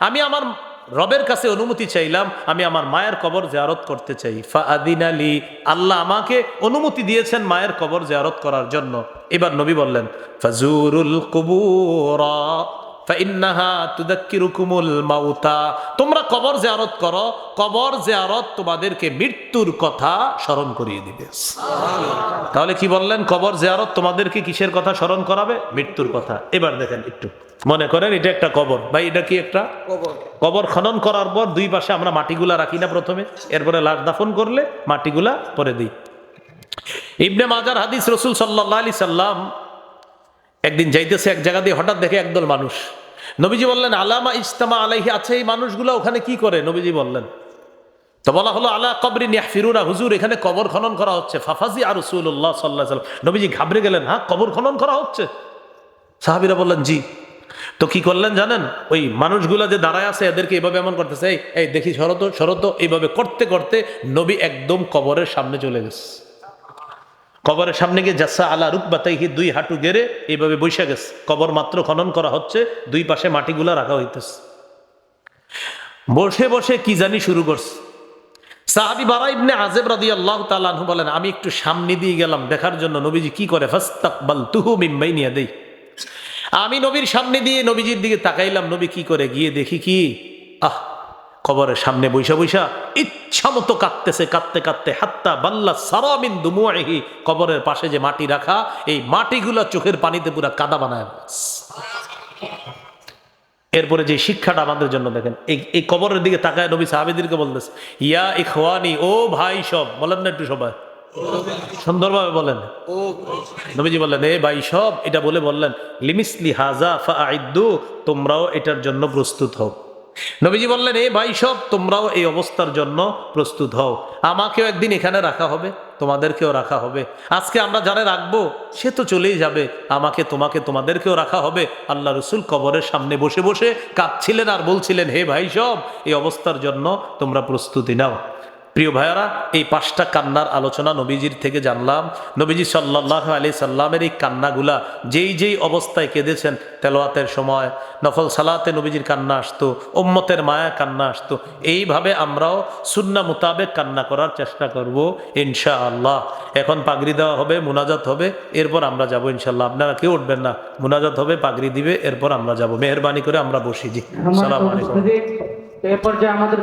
আমি আমার রবের কাছে অনুমতি চাইলাম, আমি আমার মায়ের কবর জিয়ারত করতে চাই। ফাআদিনা লি, আল্লাহ আমাকে অনুমতি দিয়েছেন মায়ের কবর জিয়ারত করার জন্য। এবার নবী বললেন, ফাজুরুল কুবুরা ফাইন্নাহা তুযাক্কিরুকুমুল মাউতা, তোমরা কবর জিয়ারত করো, কবর জিয়ারত তোমাদেরকে মৃত্যুর কথা স্মরণ করিয়ে দিবে। তাহলে কি বললেন, কবর জিয়ারত তোমাদেরকে কিসের কথা স্মরণ করাবে? মৃত্যুর কথা। এবার দেখেন একটু মনে করেন এটা একটা কবর, ভাই এটা কি একটা কবর? খনন করার পর দুই পাশে আমরা মাটিগুলা রাখি না প্রথমে, এরপরে লাশ দাফন করলে মাটিগুলা পরে দিই। ইবনে মাজার হাদিস, রাসূল সাল্লাল্লাহু আলাইহি সাল্লাম একদিন যাইতেছে এক জায়গা দিয়ে, হঠাৎ দেখে একদল মানুষ। নবীজি বললেন, আলামা ইজতামা আলাইহি, আছে এই মানুষগুলো ওখানে কি করে? নবীজি বললেন, তো বলা হলো আলা কবরিন ইয়াহফিরুনা, হুজুর এখানে কবর খনন করা হচ্ছে। ফাফাজি আর রাসূলুল্লাহ সাল্লাল্লাহু আলাইহি ওয়াসাল্লাম, নবীজি ঘাবড়ে গেলেন, হ্যাঁ কবর খনন করা হচ্ছে? সাহাবীরা বললেন জি। তো কি করলেন জানেন? ওই মানুষগুলা যে দাঁড়ায় আছে এদেরকে এইভাবে এমন করতেছে, এই দেখি সরত সরত, এইভাবে করতে করতে নবী একদম কবরের সামনে চলে গেছে। কবরের সামনে গিয়ে জাসা আলা রুকবাতাইহি, দুই হাঁটু গেড়ে এইভাবে বৈশা গেছে। কবর মাত্র খনন করা হচ্ছে, দুই পাশে মাটিগুলা রাখা হইতেছে। বসে বসে কি জানি শুরু করছে। সাহাবী বারা ইবনে আযিব রাদিয়াল্লাহু তাআলা আনহু বলেন, আমি একটু সামনে দিয়ে গেলাম দেখার জন্য নবীজি কি করে। ফাস্তাকবালতুহু মিন বাইনি ইয়াদাই, আমি নবীর সামনে দিয়ে নবীজির দিকে তাকাইলাম, নবী কি করে। গিয়ে দেখি কি, কবরের সামনে বৈশা বৈশা ইচ্ছা মতো কাঁদতেছে, কাঁদতে কাঁদতে হাত্তা বাল্লা সারা মিন দুমুইহি, কবরের পাশে যে মাটি রাখা, এই মাটিগুলা চোখের পানিতে পুরা কাদা বানায়। এরপরে যে শিক্ষাটা আমাদের জন্য দেখেন, এই কবরের দিকে তাকায় নবী সাহাবীদেরকে বলতেছে, ইয়া ইখওয়ানি, ও ভাই সব, বলেন না একটু সবাই সুন্দরভাবে বলেন। নবীজি বললেন, এ ভাই সব, এটা বলে বললেন, লিমিসলি হাজা ফাআইদ্দু, তোমরাও এটার জন্য প্রস্তুত হও। নবীজি বললেন, এ ভাই সব, তোমরাও এই অবস্থার জন্য প্রস্তুত হও। আমাকেও একদিন এখানে রাখা হবে, তোমাদেরকেও রাখা হবে। আজকে আমরা যারা রাখবো সে তো চলেই যাবে, আমাকে তোমাকে তোমাদেরকেও রাখা হবে। আল্লাহ রসুল কবরের সামনে বসে বসে কাঁদছিলেন আর বলছিলেন, হে ভাই সব, এই অবস্থার জন্য তোমরা প্রস্তুতি নাও। প্রিয় ভাইয়ারা, এই 5টা কান্নার আলোচনা নবীজির থেকে জানলাম। নবীজি সাল্লাল্লাহু আলাইহি সাল্লামের এই কান্নাগুলা যেই যেই অবস্থায় কেঁদেছেন, তেলাওয়াতের সময়, নফল সালাতে নবীজির কান্না আসতো, উম্মতের মায়া কান্না আসতো। এইভাবে আমরাও সুন্নাহ মোতাবেক কান্না করার চেষ্টা করব ইনশাআল্লাহ। এখন পাগড়ি দেওয়া হবে, মুনাজাত হবে, এরপর আমরা যাব ইনশাআল্লাহ। আপনারা কেউ উঠবেন না, মুনাজাত হবে, পাগড়ি দিবে, এরপর আমরা যাব। মেহেরবানি করে আমরা বসি। জি, আসসালামু আলাইকুম। এরপর যে আমাদের